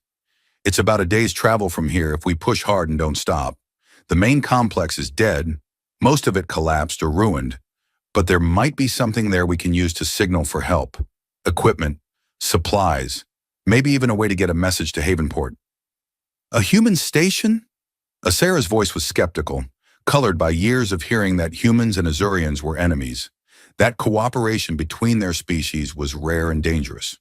It's about a day's travel from here if we push hard and don't stop. The main complex is dead, most of it collapsed or ruined, but there might be something there we can use to signal for help. Equipment, supplies, maybe even a way to get a message to Havenport." "A human station?" Asera's voice was skeptical, colored by years of hearing that humans and Azurians were enemies. That cooperation between their species was rare and dangerous.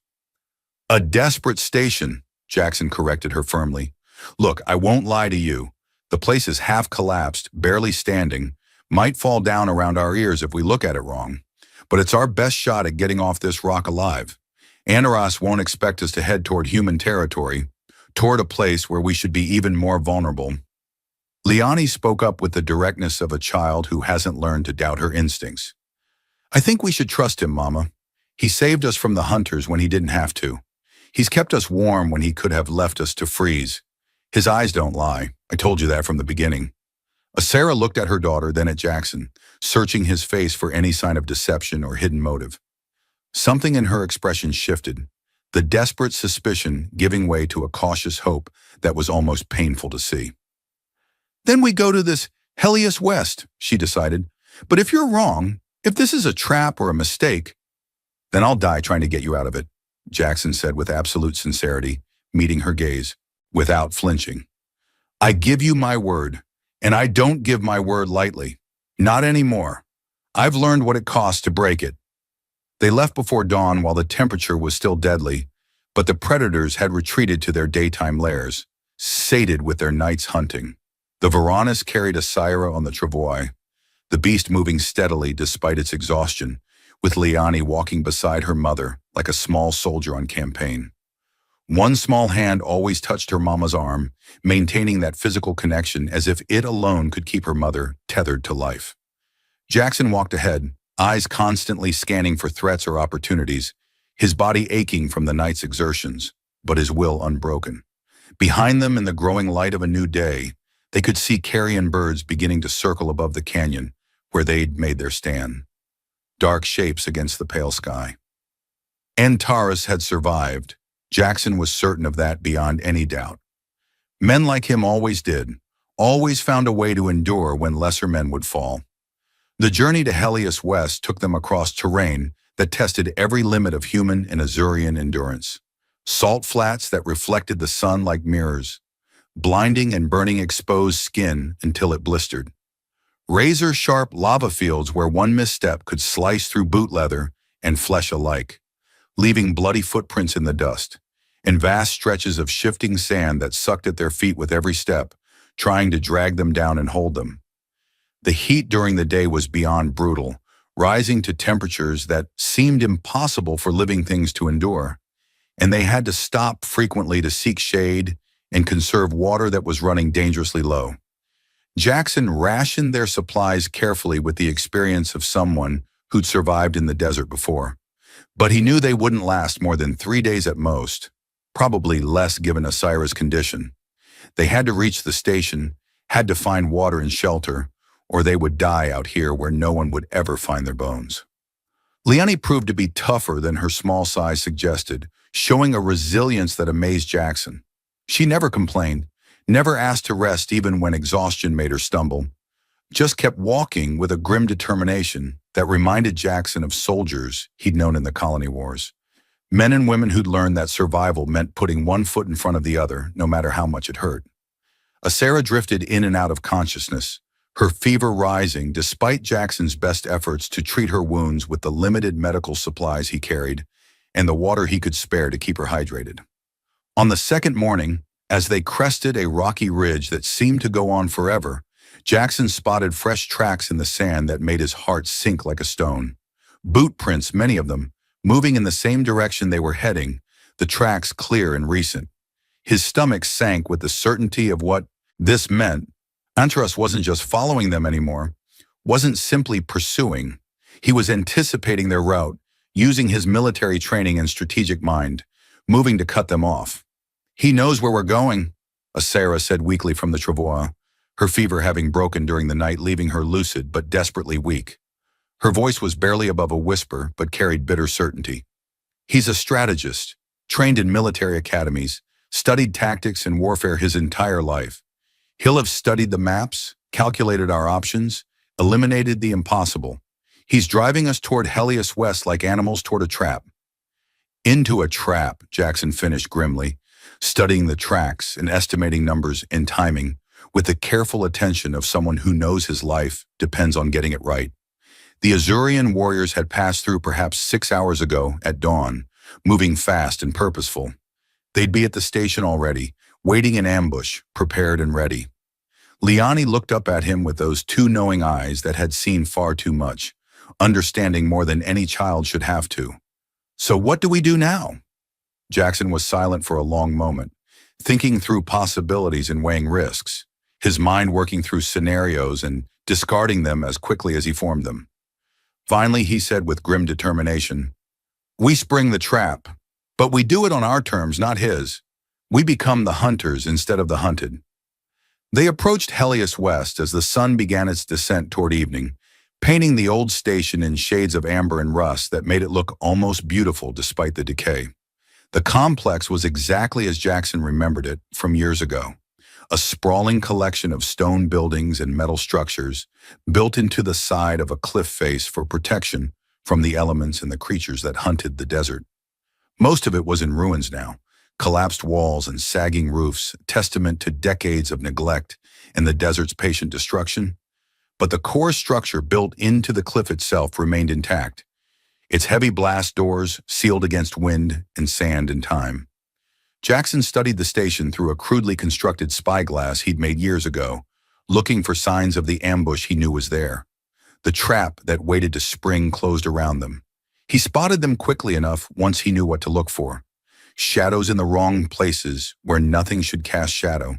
"A desperate station," Jackson corrected her firmly. "Look, I won't lie to you. The place is half collapsed, barely standing, might fall down around our ears if we look at it wrong. But it's our best shot at getting off this rock alive. Anaras won't expect us to head toward human territory, toward a place where we should be even more vulnerable." Liani spoke up with the directness of a child who hasn't learned to doubt her instincts. "I think we should trust him, Mama. He saved us from the hunters when he didn't have to. He's kept us warm when he could have left us to freeze. His eyes don't lie. I told you that from the beginning." Asera looked at her daughter, then at Jackson, searching his face for any sign of deception or hidden motive. Something in her expression shifted, the desperate suspicion giving way to a cautious hope that was almost painful to see. "Then we go to this Helios West," she decided. "But if you're wrong, if this is a trap or a mistake, then I'll die trying to get you out of it," Jackson said with absolute sincerity, meeting her gaze, without flinching. "I give you my word, and I don't give my word lightly. Not anymore. I've learned what it costs to break it." They left before dawn while the temperature was still deadly, but the predators had retreated to their daytime lairs, sated with their night's hunting. The Varanus carried a Syra on the travois, the beast moving steadily despite its exhaustion, with Liani walking beside her mother like a small soldier on campaign. One small hand always touched her mama's arm, maintaining that physical connection as if it alone could keep her mother tethered to life. Jackson walked ahead, eyes constantly scanning for threats or opportunities, his body aching from the night's exertions, but his will unbroken. Behind them, in the growing light of a new day, they could see carrion birds beginning to circle above the canyon where they'd made their stand. Dark shapes against the pale sky. Antares had survived. Jackson was certain of that beyond any doubt. Men like him always did, always found a way to endure when lesser men would fall. The journey to Helios West took them across terrain that tested every limit of human and Azurian endurance. Salt flats that reflected the sun like mirrors, blinding and burning exposed skin until it blistered. Razor-sharp lava fields where one misstep could slice through boot leather and flesh alike, leaving bloody footprints in the dust, and vast stretches of shifting sand that sucked at their feet with every step, trying to drag them down and hold them. The heat during the day was beyond brutal, rising to temperatures that seemed impossible for living things to endure, and they had to stop frequently to seek shade and conserve water that was running dangerously low. Jackson rationed their supplies carefully with the experience of someone who'd survived in the desert before. But he knew they wouldn't last more than 3 days at most, probably less given Asira's condition. They had to reach the station, had to find water and shelter, or they would die out here where no one would ever find their bones. Leonie proved to be tougher than her small size suggested, showing a resilience that amazed Jackson. She never complained, never asked to rest even when exhaustion made her stumble, just kept walking with a grim determination that reminded Jackson of soldiers he'd known in the colony wars. Men and women who'd learned that survival meant putting one foot in front of the other, no matter how much it hurt. Asira drifted in and out of consciousness, her fever rising despite Jackson's best efforts to treat her wounds with the limited medical supplies he carried and the water he could spare to keep her hydrated. On the second morning, as they crested a rocky ridge that seemed to go on forever, Jackson spotted fresh tracks in the sand that made his heart sink like a stone. Boot prints, many of them, moving in the same direction they were heading, the tracks clear and recent. His stomach sank with the certainty of what this meant. Antras wasn't just following them anymore, wasn't simply pursuing. He was anticipating their route, using his military training and strategic mind, moving to cut them off. "He knows where we're going," Asira said weakly from the travois, her fever having broken during the night, leaving her lucid but desperately weak. Her voice was barely above a whisper, but carried bitter certainty. "He's a strategist, trained in military academies, studied tactics and warfare his entire life. He'll have studied the maps, calculated our options, eliminated the impossible. He's driving us toward Helios West like animals toward a trap." "Into a trap," Jackson finished grimly, studying the tracks and estimating numbers and timing with the careful attention of someone who knows his life depends on getting it right. The Azurian warriors had passed through perhaps 6 hours ago at dawn, moving fast and purposeful. They'd be at the station already, waiting in ambush, prepared and ready. Leonie looked up at him with those two knowing eyes that had seen far too much, understanding more than any child should have to. "So what do we do now?" Jackson was silent for a long moment, thinking through possibilities and weighing risks, his mind working through scenarios and discarding them as quickly as he formed them. Finally, he said with grim determination, "We spring the trap, but we do it on our terms, not his. We become the hunters instead of the hunted." They approached Helios West as the sun began its descent toward evening, painting the old station in shades of amber and rust that made it look almost beautiful despite the decay. The complex was exactly as Jackson remembered it from years ago, a sprawling collection of stone buildings and metal structures built into the side of a cliff face for protection from the elements and the creatures that hunted the desert. Most of it was in ruins now, collapsed walls and sagging roofs, testament to decades of neglect and the desert's patient destruction. But the core structure built into the cliff itself remained intact, its heavy blast doors sealed against wind and sand and time. Jackson studied the station through a crudely constructed spyglass he'd made years ago, looking for signs of the ambush he knew was there, the trap that waited to spring closed around them. He spotted them quickly enough once he knew what to look for. Shadows in the wrong places where nothing should cast shadow.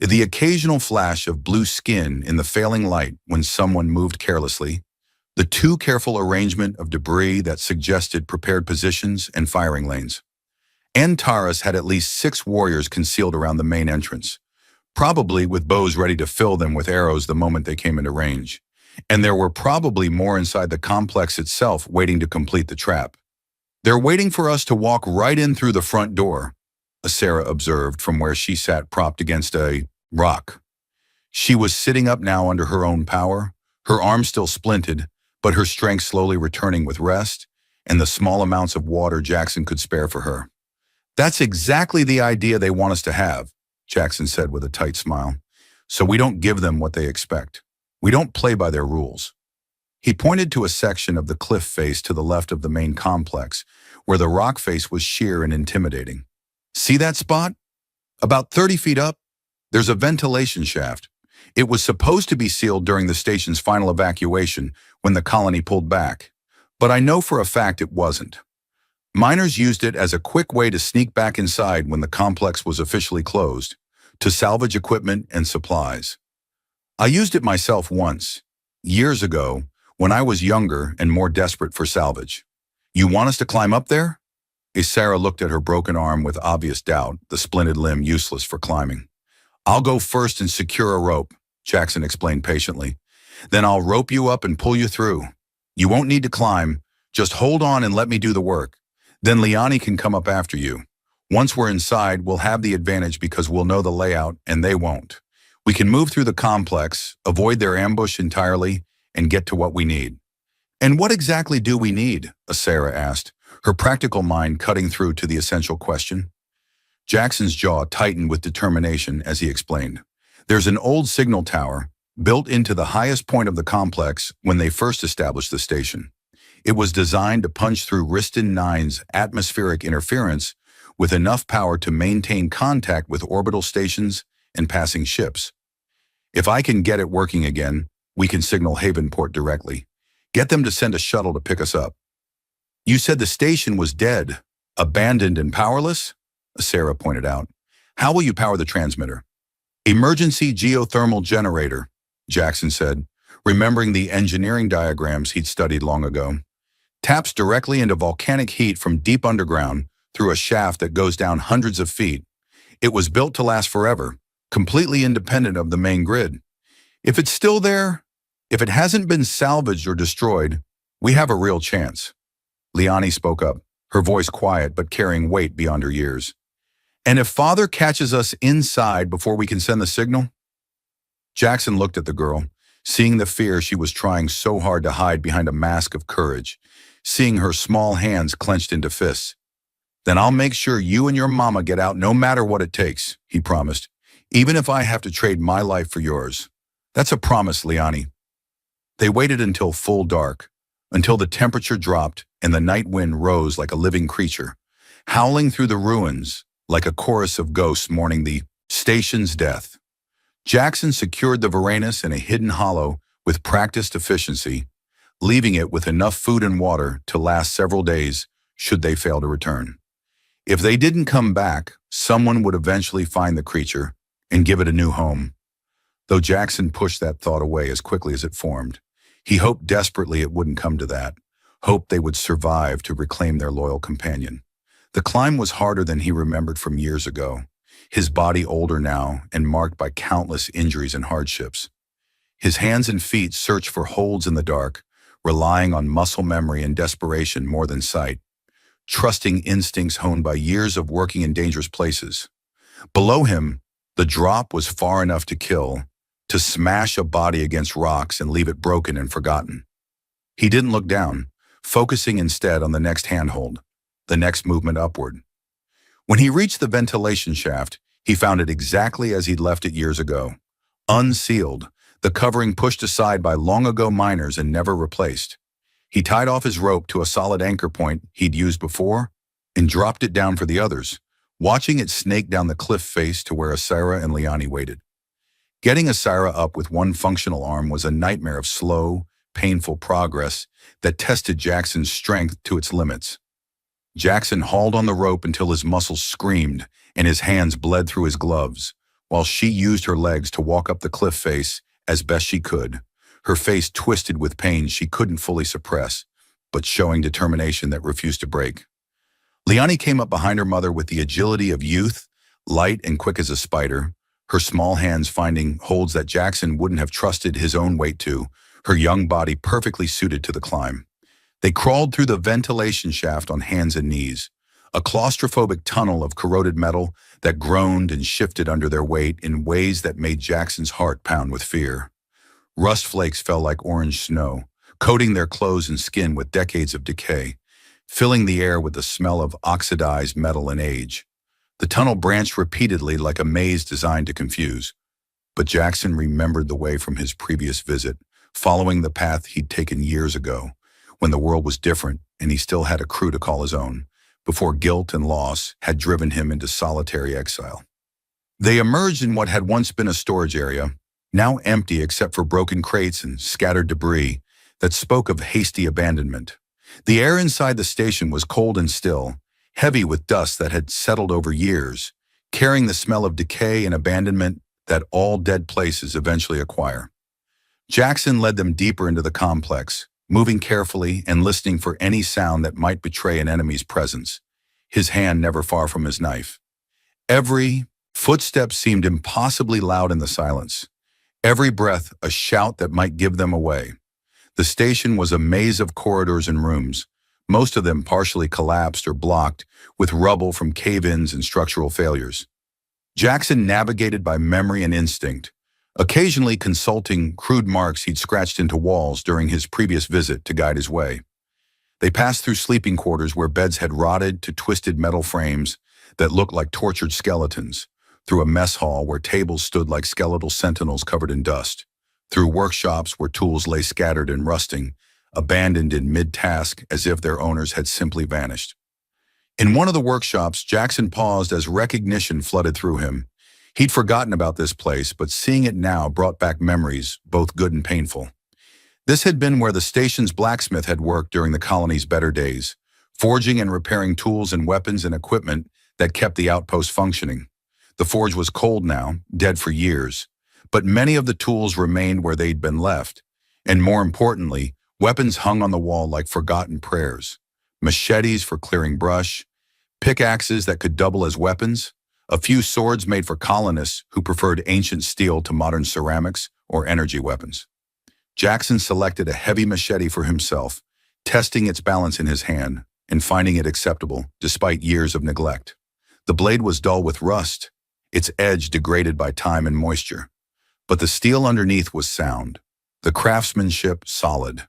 The occasional flash of blue skin in the failing light when someone moved carelessly. The too careful arrangement of debris that suggested prepared positions and firing lanes. Antares had at least 6 warriors concealed around the main entrance, probably with bows ready to fill them with arrows the moment they came into range. And there were probably more inside the complex itself waiting to complete the trap. "They're waiting for us to walk right in through the front door," Asira observed from where she sat propped against a rock. She was sitting up now under her own power, her arms still splinted, but her strength slowly returning with rest and the small amounts of water Jackson could spare for her. "That's exactly the idea they want us to have," Jackson said with a tight smile. "So we don't give them what they expect. We don't play by their rules." He pointed to a section of the cliff face to the left of the main complex, where the rock face was sheer and intimidating. "See that spot? About 30 feet up? There's a ventilation shaft. It was supposed to be sealed during the station's final evacuation when the colony pulled back, but I know for a fact it wasn't. Miners used it as a quick way to sneak back inside when the complex was officially closed, to salvage equipment and supplies. I used it myself once, years ago, when I was younger and more desperate for salvage. You want us to climb up there? Sarah looked at her broken arm with obvious doubt, the splinted limb useless for climbing. I'll go first and secure a rope, Jackson explained patiently. Then I'll rope you up and pull you through. You won't need to climb. Just hold on and let me do the work. Then Liani can come up after you. Once we're inside, we'll have the advantage because we'll know the layout and they won't. We can move through the complex, avoid their ambush entirely, and get to what we need. And what exactly do we need? Sarah asked, her practical mind cutting through to the essential question. Jackson's jaw tightened with determination as he explained. There's an old signal tower built into the highest point of the complex when they first established the station. It was designed to punch through Riston 9's atmospheric interference with enough power to maintain contact with orbital stations and passing ships. If I can get it working again, we can signal Havenport directly. Get them to send a shuttle to pick us up. You said the station was dead, abandoned and powerless? Sarah pointed out. How will you power the transmitter? Emergency geothermal generator, Jackson said, remembering the engineering diagrams he'd studied long ago. Taps directly into volcanic heat from deep underground through a shaft that goes down hundreds of feet. It was built to last forever, completely independent of the main grid. If it's still there, if it hasn't been salvaged or destroyed, we have a real chance. Liani spoke up, her voice quiet but carrying weight beyond her years. And if Father catches us inside before we can send the signal? Jackson looked at the girl, seeing the fear she was trying so hard to hide behind a mask of courage, seeing her small hands clenched into fists. Then I'll make sure you and your mama get out no matter what it takes, he promised, even if I have to trade my life for yours. That's a promise, Liani. They waited until full dark, until the temperature dropped and the night wind rose like a living creature, howling through the ruins like a chorus of ghosts mourning the station's death. Jackson secured the Varanus in a hidden hollow with practiced efficiency, leaving it with enough food and water to last several days should they fail to return. If they didn't come back, someone would eventually find the creature and give it a new home. Though Jackson pushed that thought away as quickly as it formed, he hoped desperately it wouldn't come to that, hoped they would survive to reclaim their loyal companion. The climb was harder than he remembered from years ago, his body older now and marked by countless injuries and hardships. His hands and feet searched for holds in the dark, relying on muscle memory and desperation more than sight, trusting instincts honed by years of working in dangerous places. Below him, the drop was far enough to kill, to smash a body against rocks and leave it broken and forgotten. He didn't look down, focusing instead on the next handhold, the next movement upward. When he reached the ventilation shaft, he found it exactly as he'd left it years ago, unsealed, the covering pushed aside by long-ago miners and never replaced. He tied off his rope to a solid anchor point he'd used before and dropped it down for the others, watching it snake down the cliff face to where Asira and Liani waited. Getting Asira up with one functional arm was a nightmare of slow, painful progress that tested Jackson's strength to its limits. Jackson hauled on the rope until his muscles screamed and his hands bled through his gloves, while she used her legs to walk up the cliff face as best she could, her face twisted with pain she couldn't fully suppress, but showing determination that refused to break. Liani came up behind her mother with the agility of youth, light and quick as a spider, her small hands finding holds that Jackson wouldn't have trusted his own weight to, her young body perfectly suited to the climb. They crawled through the ventilation shaft on hands and knees, a claustrophobic tunnel of corroded metal that groaned and shifted under their weight in ways that made Jackson's heart pound with fear. Rust flakes fell like orange snow, coating their clothes and skin with decades of decay, filling the air with the smell of oxidized metal and age. The tunnel branched repeatedly like a maze designed to confuse. But Jackson remembered the way from his previous visit, following the path he'd taken years ago, when the world was different and he still had a crew to call his own, before guilt and loss had driven him into solitary exile. They emerged in what had once been a storage area, now empty except for broken crates and scattered debris that spoke of hasty abandonment. The air inside the station was cold and still, heavy with dust that had settled over years, carrying the smell of decay and abandonment that all dead places eventually acquire. Jackson led them deeper into the complex, moving carefully and listening for any sound that might betray an enemy's presence, his hand never far from his knife. Every footstep seemed impossibly loud in the silence, every breath a shout that might give them away. The station was a maze of corridors and rooms, most of them partially collapsed or blocked with rubble from cave-ins and structural failures. Jackson navigated by memory and instinct, occasionally consulting crude marks he'd scratched into walls during his previous visit to guide his way. They passed through sleeping quarters where beds had rotted to twisted metal frames that looked like tortured skeletons, through a mess hall where tables stood like skeletal sentinels covered in dust, through workshops where tools lay scattered and rusting, abandoned in mid-task as if their owners had simply vanished. In one of the workshops, Jackson paused as recognition flooded through him. He'd forgotten about this place, but seeing it now brought back memories, both good and painful. This had been where the station's blacksmith had worked during the colony's better days, forging and repairing tools and weapons and equipment that kept the outpost functioning. The forge was cold now, dead for years, but many of the tools remained where they'd been left, and more importantly, weapons hung on the wall like forgotten prayers. Machetes for clearing brush, pickaxes that could double as weapons, a few swords made for colonists who preferred ancient steel to modern ceramics or energy weapons. Jackson selected a heavy machete for himself, testing its balance in his hand and finding it acceptable despite years of neglect. The blade was dull with rust, its edge degraded by time and moisture, but the steel underneath was sound, the craftsmanship solid.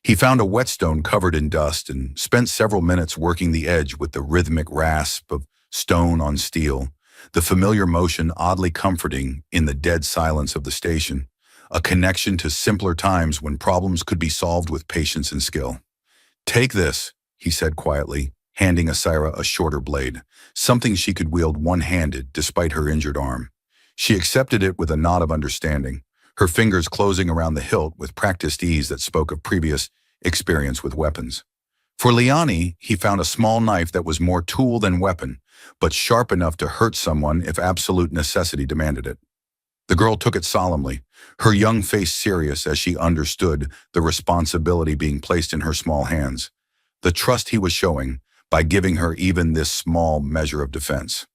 He found a whetstone covered in dust and spent several minutes working the edge with the rhythmic rasp of stone on steel, the familiar motion oddly comforting in the dead silence of the station, a connection to simpler times when problems could be solved with patience and skill. "Take this," he said quietly, handing Asira a shorter blade, something she could wield one-handed despite her injured arm. She accepted it with a nod of understanding, her fingers closing around the hilt with practiced ease that spoke of previous experience with weapons. For Liani, he found a small knife that was more tool than weapon, but sharp enough to hurt someone if absolute necessity demanded it. The girl took it solemnly, her young face serious as she understood the responsibility being placed in her small hands, the trust he was showing by giving her even this small measure of defense.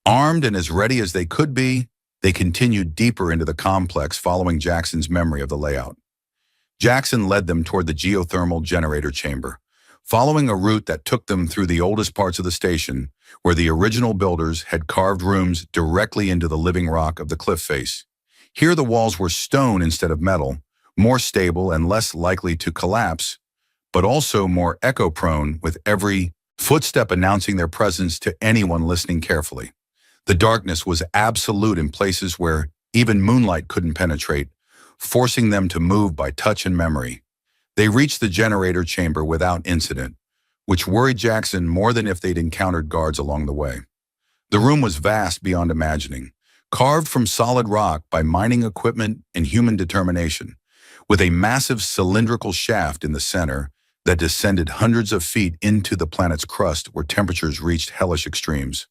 Armed and as ready as they could be, they continued deeper into the complex following Jackson's memory of the layout. Jackson led them toward the geothermal generator chamber, following a route that took them through the oldest parts of the station, where the original builders had carved rooms directly into the living rock of the cliff face. Here the walls were stone instead of metal, more stable and less likely to collapse, but also more echo-prone, with every footstep announcing their presence to anyone listening carefully. The darkness was absolute in places where even moonlight couldn't penetrate, forcing them to move by touch and memory. They reached the generator chamber without incident, which worried Jackson more than if they'd encountered guards along the way. The room was vast beyond imagining, carved from solid rock by mining equipment and human determination, with a massive cylindrical shaft in the center that descended hundreds of feet into the planet's crust where temperatures reached hellish extremes.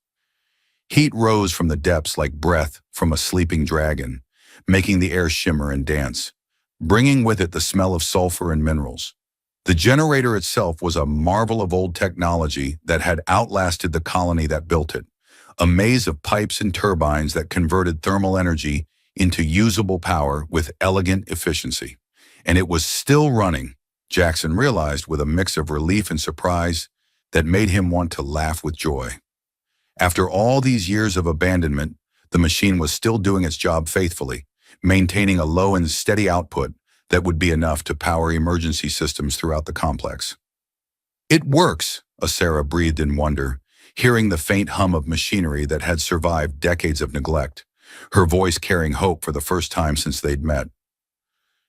Heat rose from the depths like breath from a sleeping dragon, making the air shimmer and dance, bringing with it the smell of sulfur and minerals. The generator itself was a marvel of old technology that had outlasted the colony that built it, a maze of pipes and turbines that converted thermal energy into usable power with elegant efficiency. And it was still running, Jackson realized with a mix of relief and surprise that made him want to laugh with joy. After all these years of abandonment, the machine was still doing its job faithfully, maintaining a low and steady output that would be enough to power emergency systems throughout the complex. "It works," Asira breathed in wonder, hearing the faint hum of machinery that had survived decades of neglect, her voice carrying hope for the first time since they'd met.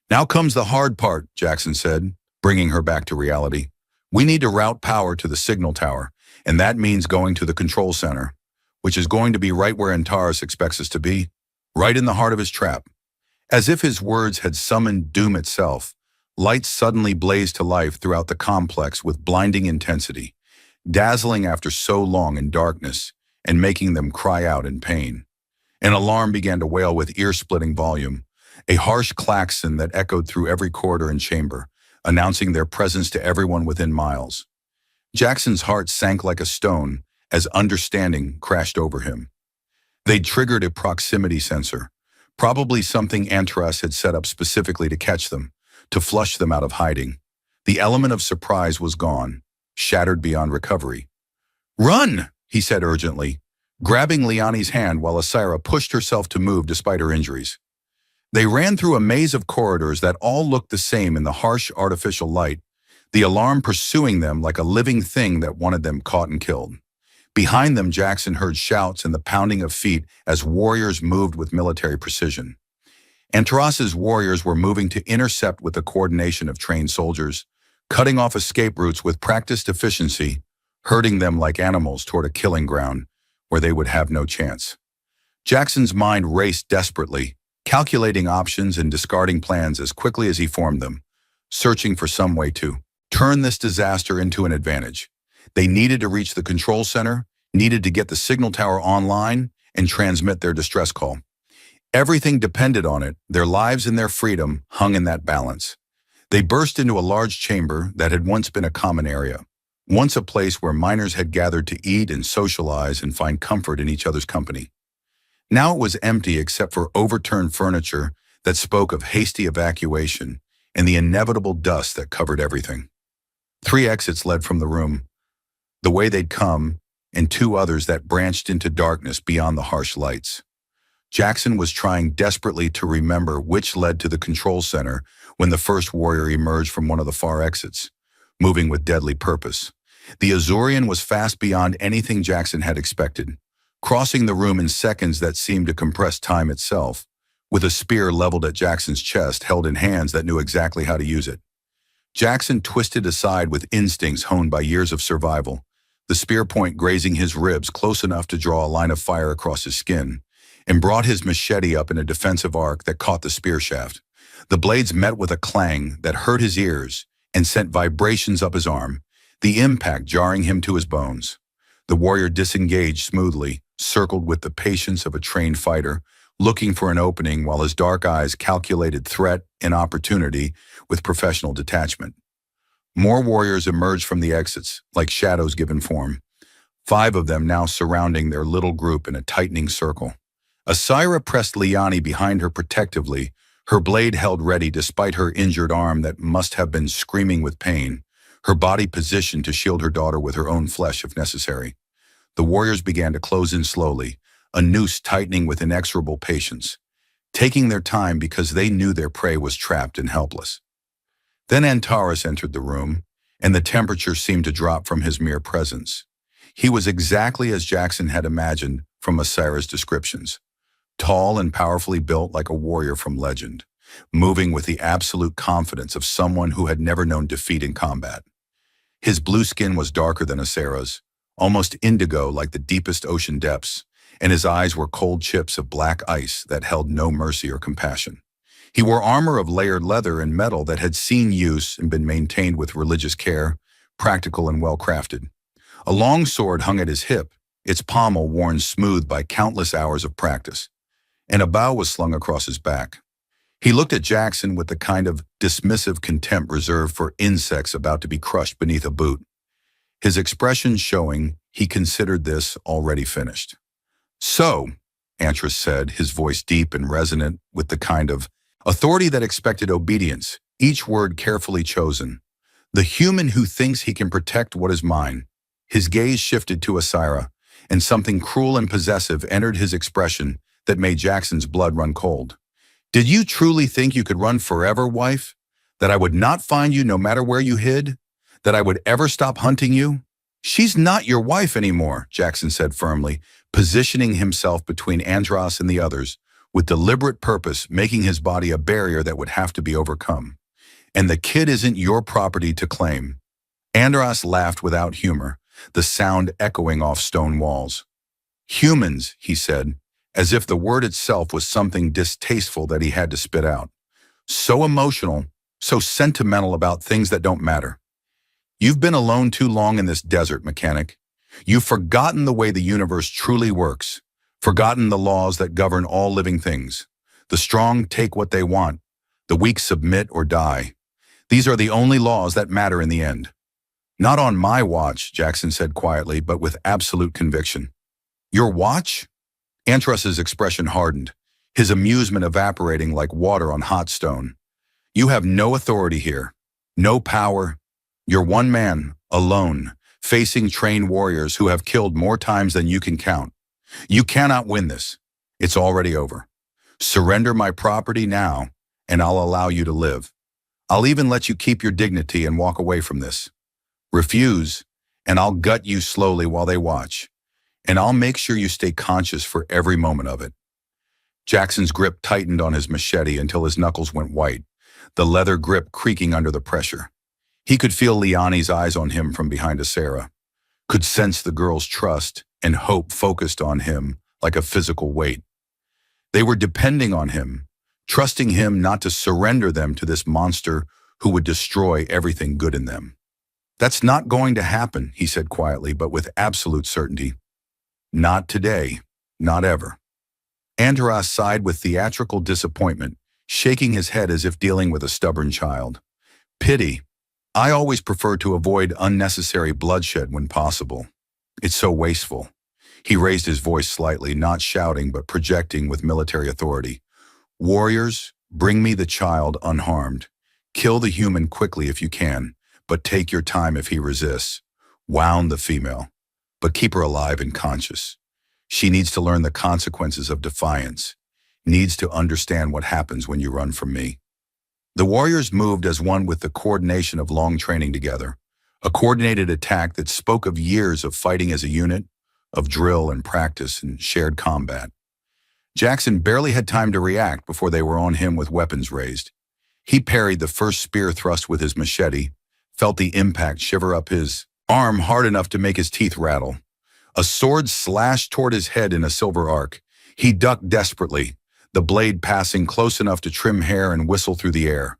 "Now comes the hard part," Jackson said, bringing her back to reality. "We need to route power to the signal tower, and that means going to the control center, which is going to be right where Antares expects us to be, right in the heart of his trap." As if his words had summoned doom itself, lights suddenly blazed to life throughout the complex with blinding intensity, dazzling after so long in darkness and making them cry out in pain. An alarm began to wail with ear-splitting volume, a harsh klaxon that echoed through every corridor and chamber, announcing their presence to everyone within miles. Jackson's heart sank like a stone as understanding crashed over him. They'd triggered a proximity sensor, probably something Antras had set up specifically to catch them, to flush them out of hiding. The element of surprise was gone, shattered beyond recovery. "Run!" he said urgently, grabbing Liani's hand while Asira pushed herself to move despite her injuries. They ran through a maze of corridors that all looked the same in the harsh artificial light, the alarm pursuing them like a living thing that wanted them caught and killed. Behind them, Jackson heard shouts and the pounding of feet as warriors moved with military precision. Antaras's warriors were moving to intercept with the coordination of trained soldiers, cutting off escape routes with practiced efficiency, herding them like animals toward a killing ground where they would have no chance. Jackson's mind raced desperately, calculating options and discarding plans as quickly as he formed them, searching for some way to turn this disaster into an advantage. They needed to reach the control center, needed to get the signal tower online, and transmit their distress call. Everything depended on it. Their lives and their freedom hung in that balance. They burst into a large chamber that had once been a common area, once a place where miners had gathered to eat and socialize and find comfort in each other's company. Now it was empty except for overturned furniture that spoke of hasty evacuation and the inevitable dust that covered everything. 3 exits led from the room, the way they'd come, and 2 others that branched into darkness beyond the harsh lights. Jackson was trying desperately to remember which led to the control center when the first warrior emerged from one of the far exits, moving with deadly purpose. The Azorian was fast beyond anything Jackson had expected, crossing the room in seconds that seemed to compress time itself, with a spear leveled at Jackson's chest held in hands that knew exactly how to use it. Jackson twisted aside with instincts honed by years of survival, the spear point grazing his ribs close enough to draw a line of fire across his skin, and brought his machete up in a defensive arc that caught the spear shaft. The blades met with a clang that hurt his ears and sent vibrations up his arm, the impact jarring him to his bones. The warrior disengaged smoothly, circled with the patience of a trained fighter, looking for an opening while his dark eyes calculated threat and opportunity with professional detachment. More warriors emerged from the exits, like shadows given form, 5 of them now surrounding their little group in a tightening circle. Asira pressed Liani behind her protectively, her blade held ready despite her injured arm that must have been screaming with pain, her body positioned to shield her daughter with her own flesh if necessary. The warriors began to close in slowly, a noose tightening with inexorable patience, taking their time because they knew their prey was trapped and helpless. Then Antares entered the room, and the temperature seemed to drop from his mere presence. He was exactly as Jackson had imagined from Asira's descriptions, tall and powerfully built like a warrior from legend, moving with the absolute confidence of someone who had never known defeat in combat. His blue skin was darker than Asira's, almost indigo like the deepest ocean depths, and his eyes were cold chips of black ice that held no mercy or compassion. He wore armor of layered leather and metal that had seen use and been maintained with religious care, practical and well-crafted. A long sword hung at his hip, its pommel worn smooth by countless hours of practice, and a bow was slung across his back. He looked at Jackson with the kind of dismissive contempt reserved for insects about to be crushed beneath a boot, his expression showing he considered this already finished. "So," Antras said, his voice deep and resonant with the kind of authority that expected obedience, each word carefully chosen. "The human who thinks he can protect what is mine." His gaze shifted to Asira, and something cruel and possessive entered his expression that made Jackson's blood run cold. "Did you truly think you could run forever, wife? That I would not find you no matter where you hid? That I would ever stop hunting you?" "She's not your wife anymore," Jackson said firmly, positioning himself between Andros and the others, with deliberate purpose making his body a barrier that would have to be overcome. "And the kid isn't your property to claim." Andros laughed without humor, the sound echoing off stone walls. "Humans," he said, as if the word itself was something distasteful that he had to spit out. "So emotional, so sentimental about things that don't matter. You've been alone too long in this desert, mechanic. You've forgotten the way the universe truly works, forgotten the laws that govern all living things. The strong take what they want, the weak submit or die. These are the only laws that matter in the end. Not on my watch, Jackson said quietly, but with absolute conviction. Your watch? Antras's expression hardened, his amusement evaporating like water on hot stone. You have no authority here, no power. You're one man, alone, facing trained warriors who have killed more times than you can count. You cannot win this. It's already over. Surrender my property now, and I'll allow you to live. I'll even let you keep your dignity and walk away from this. Refuse, and I'll gut you slowly while they watch. And I'll make sure you stay conscious for every moment of it. Jackson's grip tightened on his machete until his knuckles went white, the leather grip creaking under the pressure. He could feel Liani's eyes on him from behind Asera, could sense the girl's trust and hope focused on him like a physical weight. They were depending on him, trusting him not to surrender them to this monster who would destroy everything good in them. That's not going to happen, he said quietly, but with absolute certainty. Not today, not ever. Andras sighed with theatrical disappointment, shaking his head as if dealing with a stubborn child. Pity. I always prefer to avoid unnecessary bloodshed when possible. It's so wasteful. He raised his voice slightly, not shouting but projecting with military authority. Warriors, bring me the child unharmed. Kill the human quickly if you can, but take your time if he resists. Wound the female, but keep her alive and conscious. She needs to learn the consequences of defiance, needs to understand what happens when you run from me. The warriors moved as one with the coordination of long training together, a coordinated attack that spoke of years of fighting as a unit, of drill and practice and shared combat. Jackson barely had time to react before they were on him with weapons raised. He parried the first spear thrust with his machete, felt the impact shiver up his arm hard enough to make his teeth rattle. A sword slashed toward his head in a silver arc. He ducked desperately, the blade passing close enough to trim hair and whistle through the air.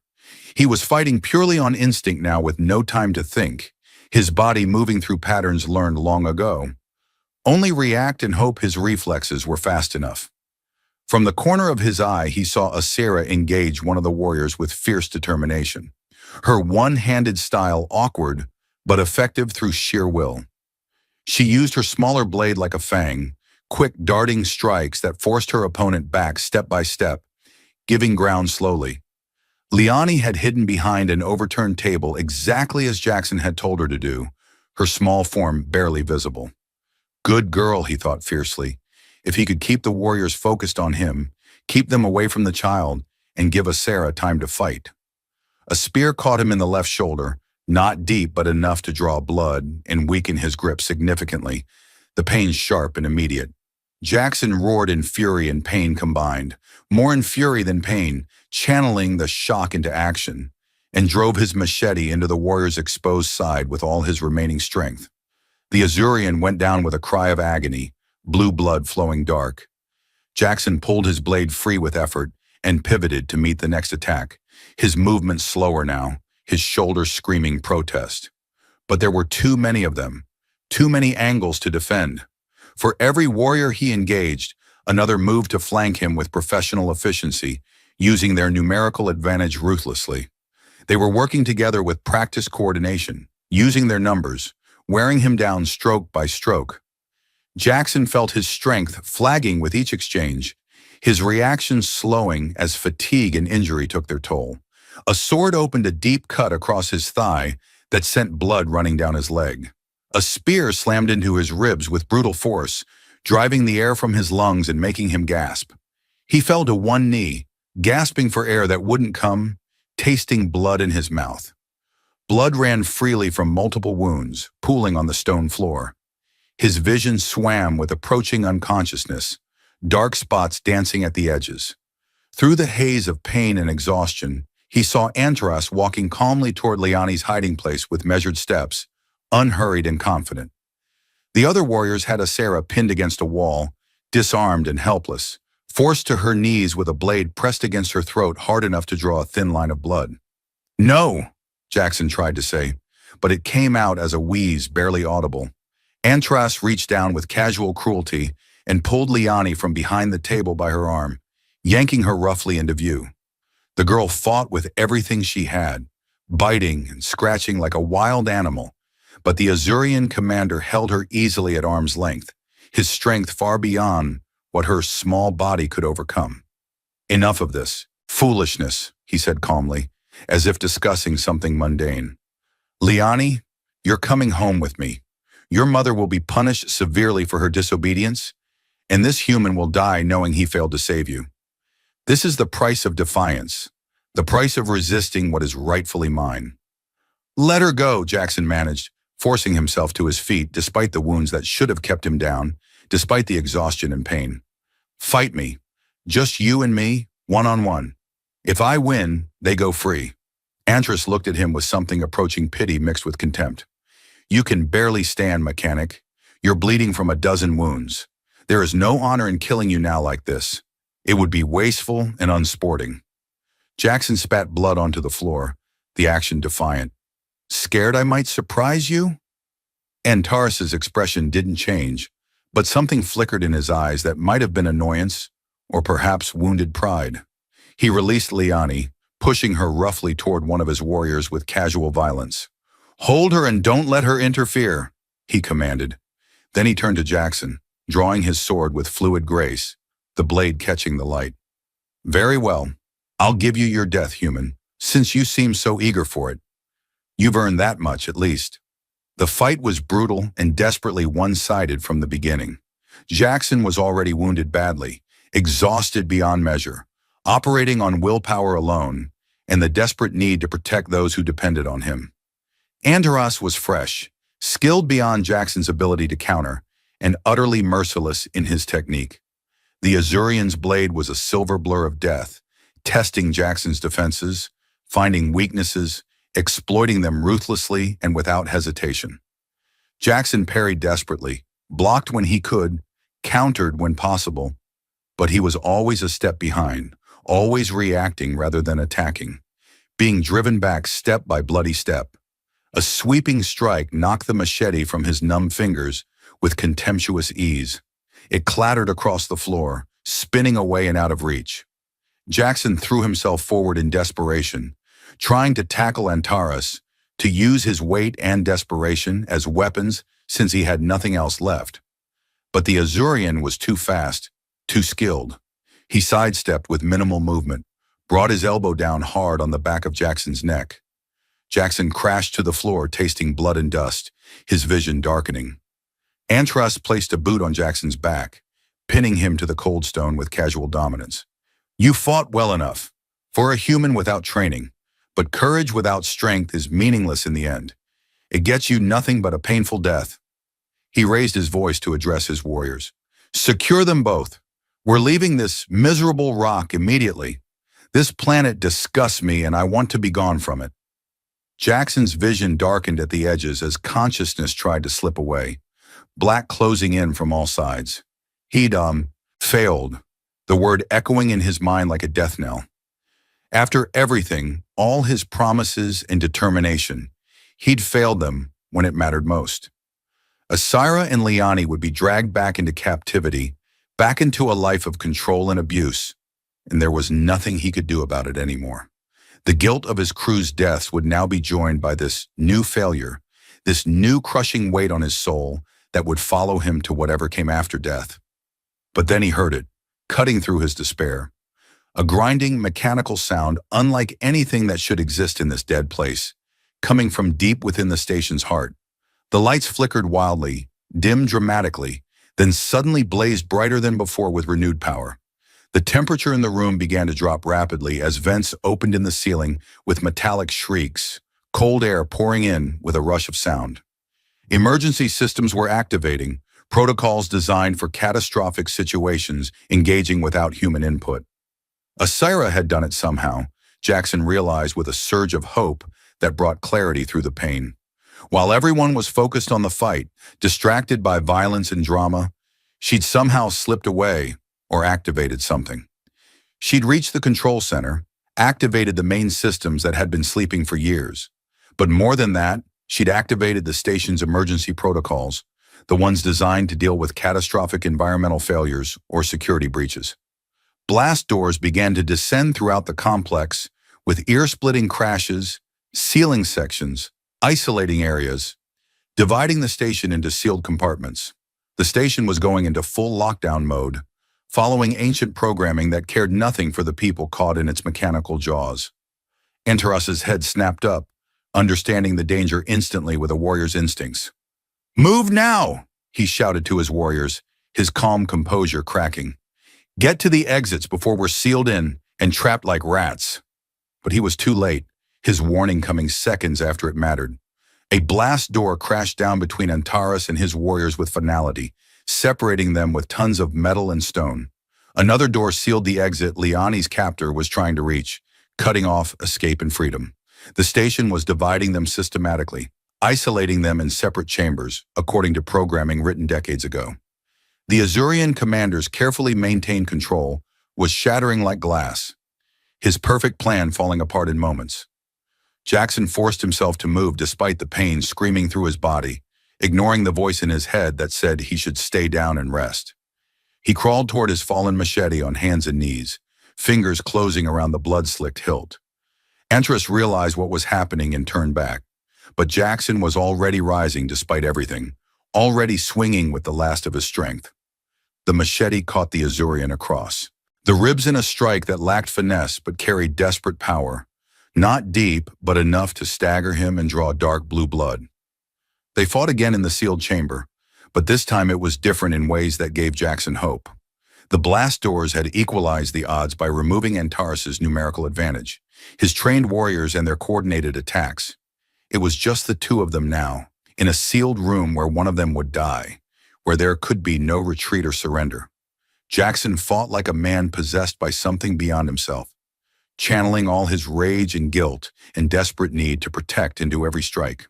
He was fighting purely on instinct now with no time to think, his body moving through patterns learned long ago. Only react and hope his reflexes were fast enough. From the corner of his eye, he saw Asera engage one of the warriors with fierce determination. Her one-handed style awkward, but effective through sheer will. She used her smaller blade like a fang, quick darting strikes that forced her opponent back step by step, giving ground slowly. Liani had hidden behind an overturned table exactly as Jackson had told her to do, her small form barely visible. Good girl, he thought fiercely. If he could keep the warriors focused on him, keep them away from the child, and give Asera time to fight. A spear caught him in the left shoulder, not deep but enough to draw blood and weaken his grip significantly, the pain sharp and immediate. Jackson roared in fury and pain combined, more in fury than pain, channeling the shock into action, and drove his machete into the warrior's exposed side with all his remaining strength. The Azurian went down with a cry of agony, blue blood flowing dark. Jackson pulled his blade free with effort and pivoted to meet the next attack, his movement slower now, his shoulders screaming protest. But there were too many of them, too many angles to defend. For every warrior he engaged, another moved to flank him with professional efficiency, using their numerical advantage ruthlessly. They were working together with practiced coordination, using their numbers, wearing him down stroke by stroke. Jackson felt his strength flagging with each exchange, his reactions slowing as fatigue and injury took their toll. A sword opened a deep cut across his thigh that sent blood running down his leg. A spear slammed into his ribs with brutal force, driving the air from his lungs and making him gasp. He fell to one knee, gasping for air that wouldn't come, tasting blood in his mouth. Blood ran freely from multiple wounds, pooling on the stone floor. His vision swam with approaching unconsciousness, dark spots dancing at the edges. Through the haze of pain and exhaustion, he saw Andras walking calmly toward Liani's hiding place with measured steps, unhurried and confident. The other warriors had Asera pinned against a wall, disarmed and helpless, forced to her knees with a blade pressed against her throat hard enough to draw a thin line of blood. "No," Jackson tried to say, but it came out as a wheeze barely audible. Andras reached down with casual cruelty and pulled Liani from behind the table by her arm, yanking her roughly into view. The girl fought with everything she had, biting and scratching like a wild animal, but the Azurian commander held her easily at arm's length, his strength far beyond what her small body could overcome. "Enough of this. Foolishness," he said calmly, as if discussing something mundane. "Liani, you're coming home with me. Your mother will be punished severely for her disobedience, and this human will die knowing he failed to save you. This is the price of defiance, the price of resisting what is rightfully mine." "Let her go," Jackson managed, forcing himself to his feet despite the wounds that should have kept him down, despite the exhaustion and pain. "Fight me. Just you and me, one-on-one. If I win, they go free." Antris looked at him with something approaching pity mixed with contempt. "You can barely stand, mechanic. You're bleeding from a dozen wounds. There is no honor in killing you now like this. It would be wasteful and unsporting." Jackson spat blood onto the floor, the action defiant. "Scared I might surprise you?" Antares's expression didn't change, but something flickered in his eyes that might have been annoyance or perhaps wounded pride. He released Liani, pushing her roughly toward one of his warriors with casual violence. "Hold her and don't let her interfere," he commanded. Then he turned to Jackson, drawing his sword with fluid grace, the blade catching the light. "Very well. I'll give you your death, human, since you seem so eager for it. You've earned that much, at least." The fight was brutal and desperately one-sided from the beginning. Jackson was already wounded badly, exhausted beyond measure, operating on willpower alone, and the desperate need to protect those who depended on him. Antares was fresh, skilled beyond Jackson's ability to counter, and utterly merciless in his technique. The Azurian's blade was a silver blur of death, testing Jackson's defenses, finding weaknesses, exploiting them ruthlessly and without hesitation. Jackson parried desperately, blocked when he could, countered when possible, but he was always a step behind, always reacting rather than attacking, being driven back step by bloody step. A sweeping strike knocked the machete from his numb fingers with contemptuous ease. It clattered across the floor, spinning away and out of reach. Jackson threw himself forward in desperation, trying to tackle Antares, to use his weight and desperation as weapons since he had nothing else left. But the Azurian was too fast, too skilled. He sidestepped with minimal movement, brought his elbow down hard on the back of Jackson's neck. Jackson crashed to the floor, tasting blood and dust, his vision darkening. Antares placed a boot on Jackson's back, pinning him to the cold stone with casual dominance. "You fought well enough, for a human without training, but courage without strength is meaningless in the end. It gets you nothing but a painful death." He raised his voice to address his warriors. "Secure them both. We're leaving this miserable rock immediately. This planet disgusts me and I want to be gone from it." Jackson's vision darkened at the edges as consciousness tried to slip away, black closing in from all sides. He'd failed, the word echoing in his mind like a death knell. After everything, all his promises and determination, he'd failed them when it mattered most. Asira and Liani would be dragged back into captivity, back into a life of control and abuse, and there was nothing he could do about it anymore. The guilt of his crew's deaths would now be joined by this new failure, this new crushing weight on his soul that would follow him to whatever came after death. But then he heard it, cutting through his despair. A grinding, mechanical sound unlike anything that should exist in this dead place, coming from deep within the station's heart. The lights flickered wildly, dimmed dramatically, then suddenly blazed brighter than before with renewed power. The temperature in the room began to drop rapidly as vents opened in the ceiling with metallic shrieks, cold air pouring in with a rush of sound. Emergency systems were activating, protocols designed for catastrophic situations engaging without human input. Asira had done it somehow, Jackson realized with a surge of hope that brought clarity through the pain. While everyone was focused on the fight, distracted by violence and drama, she'd somehow slipped away or activated something. She'd reached the control center, activated the main systems that had been sleeping for years. But more than that, she'd activated the station's emergency protocols, the ones designed to deal with catastrophic environmental failures or security breaches. Blast doors began to descend throughout the complex with ear-splitting crashes, sealing sections, isolating areas, dividing the station into sealed compartments. The station was going into full lockdown mode, following ancient programming that cared nothing for the people caught in its mechanical jaws. Enteras's head snapped up, understanding the danger instantly with a warrior's instincts. "Move now!" he shouted to his warriors, his calm composure cracking. "Get to the exits before we're sealed in and trapped like rats." But he was too late, his warning coming seconds after it mattered. A blast door crashed down between Antares and his warriors with finality, separating them with tons of metal and stone. Another door sealed the exit Liani's captor was trying to reach, cutting off escape and freedom. The station was dividing them systematically, isolating them in separate chambers, according to programming written decades ago. The Azurian commander's carefully maintained control was shattering like glass, his perfect plan falling apart in moments. Jackson forced himself to move despite the pain screaming through his body, ignoring the voice in his head that said he should stay down and rest. He crawled toward his fallen machete on hands and knees, fingers closing around the blood-slicked hilt. Antras realized what was happening and turned back, but Jackson was already rising despite everything, already swinging with the last of his strength. The machete caught the Azurian across, the ribs in a strike that lacked finesse but carried desperate power. Not deep, but enough to stagger him and draw dark blue blood. They fought again in the sealed chamber, but this time it was different in ways that gave Jackson hope. The blast doors had equalized the odds by removing Antares' numerical advantage, his trained warriors and their coordinated attacks. It was just the two of them now, in a sealed room where one of them would die, where there could be no retreat or surrender. Jackson fought like a man possessed by something beyond himself, channeling all his rage and guilt and desperate need to protect into every strike.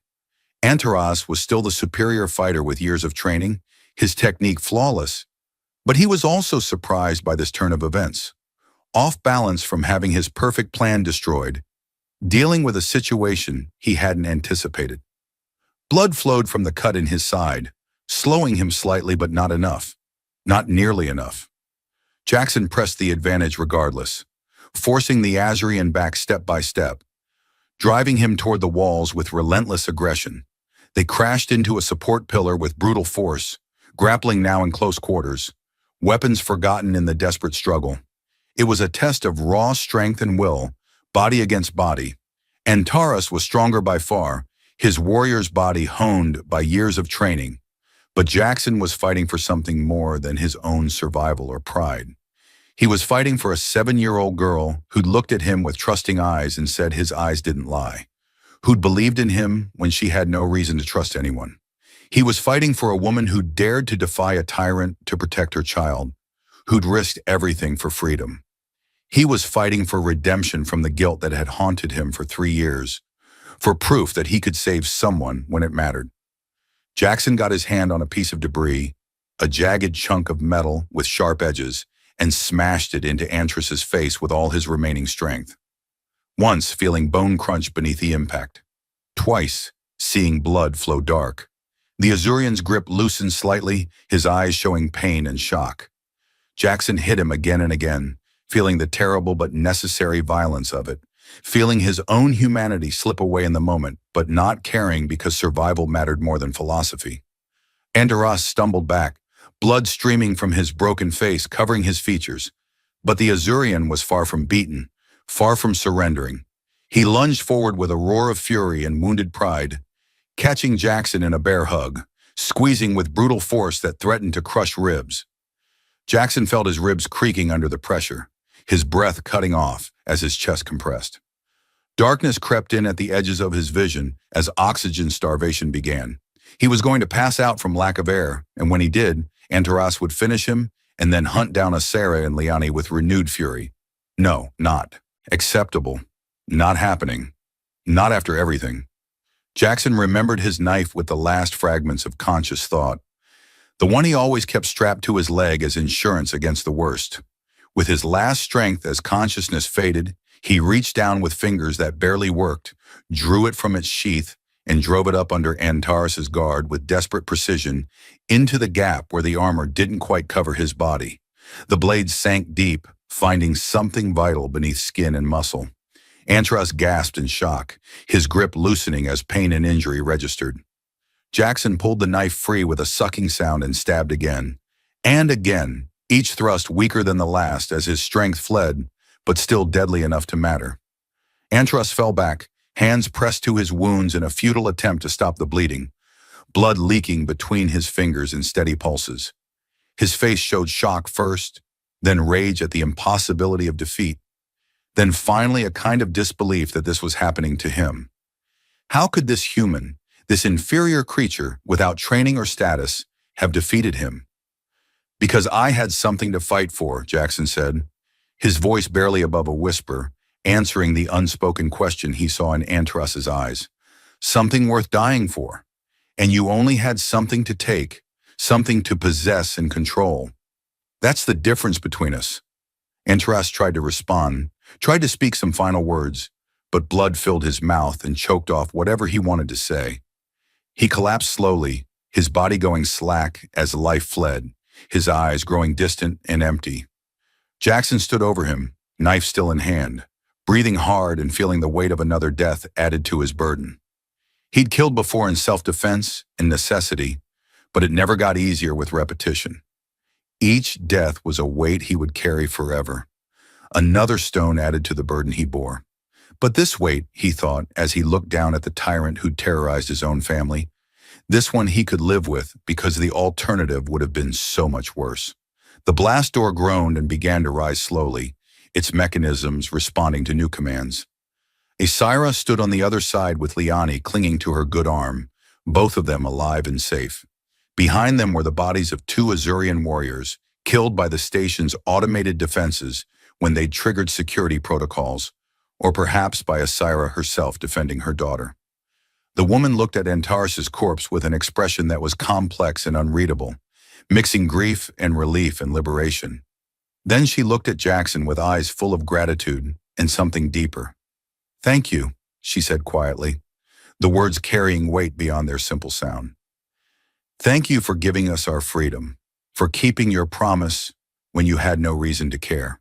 Antares was still the superior fighter with years of training, his technique flawless, but he was also surprised by this turn of events. Off balance from having his perfect plan destroyed, dealing with a situation he hadn't anticipated. Blood flowed from the cut in his side, slowing him slightly but not enough, not nearly enough. Jackson pressed the advantage regardless, forcing the Azurian back step by step, driving him toward the walls with relentless aggression. They crashed into a support pillar with brutal force, grappling now in close quarters, weapons forgotten in the desperate struggle. It was a test of raw strength and will, body against body. Antares was stronger by far, his warrior's body honed by years of training. But Jackson was fighting for something more than his own survival or pride. He was fighting for a 7-year-old girl who'd looked at him with trusting eyes and said his eyes didn't lie, who'd believed in him when she had no reason to trust anyone. He was fighting for a woman who dared to defy a tyrant to protect her child, who'd risked everything for freedom. He was fighting for redemption from the guilt that had haunted him for 3 years, for proof that he could save someone when it mattered. Jackson got his hand on a piece of debris, a jagged chunk of metal with sharp edges, and smashed it into Antras's face with all his remaining strength. Once, feeling bone crunch beneath the impact. Twice, seeing blood flow dark. The Azurian's grip loosened slightly, his eyes showing pain and shock. Jackson hit him again and again, feeling the terrible but necessary violence of it, feeling his own humanity slip away in the moment, but not caring because survival mattered more than philosophy. Antares stumbled back, blood streaming from his broken face covering his features. But the Azurian was far from beaten, far from surrendering. He lunged forward with a roar of fury and wounded pride, catching Jackson in a bear hug, squeezing with brutal force that threatened to crush ribs. Jackson felt his ribs creaking under the pressure, his breath cutting off as his chest compressed. Darkness crept in at the edges of his vision as oxygen starvation began. He was going to pass out from lack of air, and when he did, Antares would finish him and then hunt down Asera and Liani with renewed fury. No, not acceptable. Not happening. Not after everything. Jackson remembered his knife with the last fragments of conscious thought, the one he always kept strapped to his leg as insurance against the worst. With his last strength as consciousness faded, he reached down with fingers that barely worked, drew it from its sheath, and drove it up under Antares' guard with desperate precision into the gap where the armor didn't quite cover his body. The blade sank deep, finding something vital beneath skin and muscle. Antros gasped in shock, his grip loosening as pain and injury registered. Jackson pulled the knife free with a sucking sound and stabbed again. And again, each thrust weaker than the last as his strength fled, but still deadly enough to matter. Antros fell back, hands pressed to his wounds in a futile attempt to stop the bleeding, blood leaking between his fingers in steady pulses. His face showed shock first, then rage at the impossibility of defeat, then finally a kind of disbelief that this was happening to him. How could this human, this inferior creature without training or status, have defeated him? Because I had something to fight for, Jackson said, his voice barely above a whisper, answering the unspoken question he saw in Antros's eyes. Something worth dying for. And you only had something to take, something to possess and control. That's the difference between us. Antros tried to respond, tried to speak some final words, but blood filled his mouth and choked off whatever he wanted to say. He collapsed slowly, his body going slack as life fled, his eyes growing distant and empty. Jackson stood over him, knife still in hand, breathing hard and feeling the weight of another death added to his burden. He'd killed before in self-defense and necessity, but it never got easier with repetition. Each death was a weight he would carry forever, another stone added to the burden he bore. But this weight, he thought, as he looked down at the tyrant who'd terrorized his own family, this one he could live with because the alternative would have been so much worse. The blast door groaned and began to rise slowly, its mechanisms responding to new commands. Asira stood on the other side with Liani clinging to her good arm, both of them alive and safe. Behind them were the bodies of two Azurian warriors, killed by the station's automated defenses when they'd triggered security protocols, or perhaps by Asira herself defending her daughter. The woman looked at Antares's corpse with an expression that was complex and unreadable, mixing grief and relief and liberation. Then she looked at Jackson with eyes full of gratitude and something deeper. "Thank you," she said quietly, the words carrying weight beyond their simple sound. "Thank you for giving us our freedom, for keeping your promise when you had no reason to care."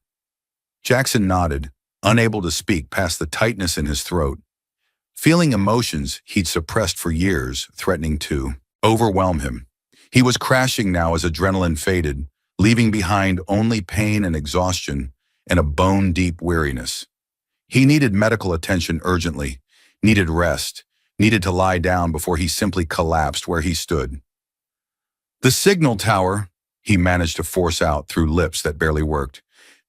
Jackson nodded, unable to speak past the tightness in his throat, feeling emotions he'd suppressed for years threatening to overwhelm him. He was crashing now as adrenaline faded, leaving behind only pain and exhaustion and a bone-deep weariness. He needed medical attention urgently, needed rest, needed to lie down before he simply collapsed where he stood. "The signal tower," he managed to force out through lips that barely worked.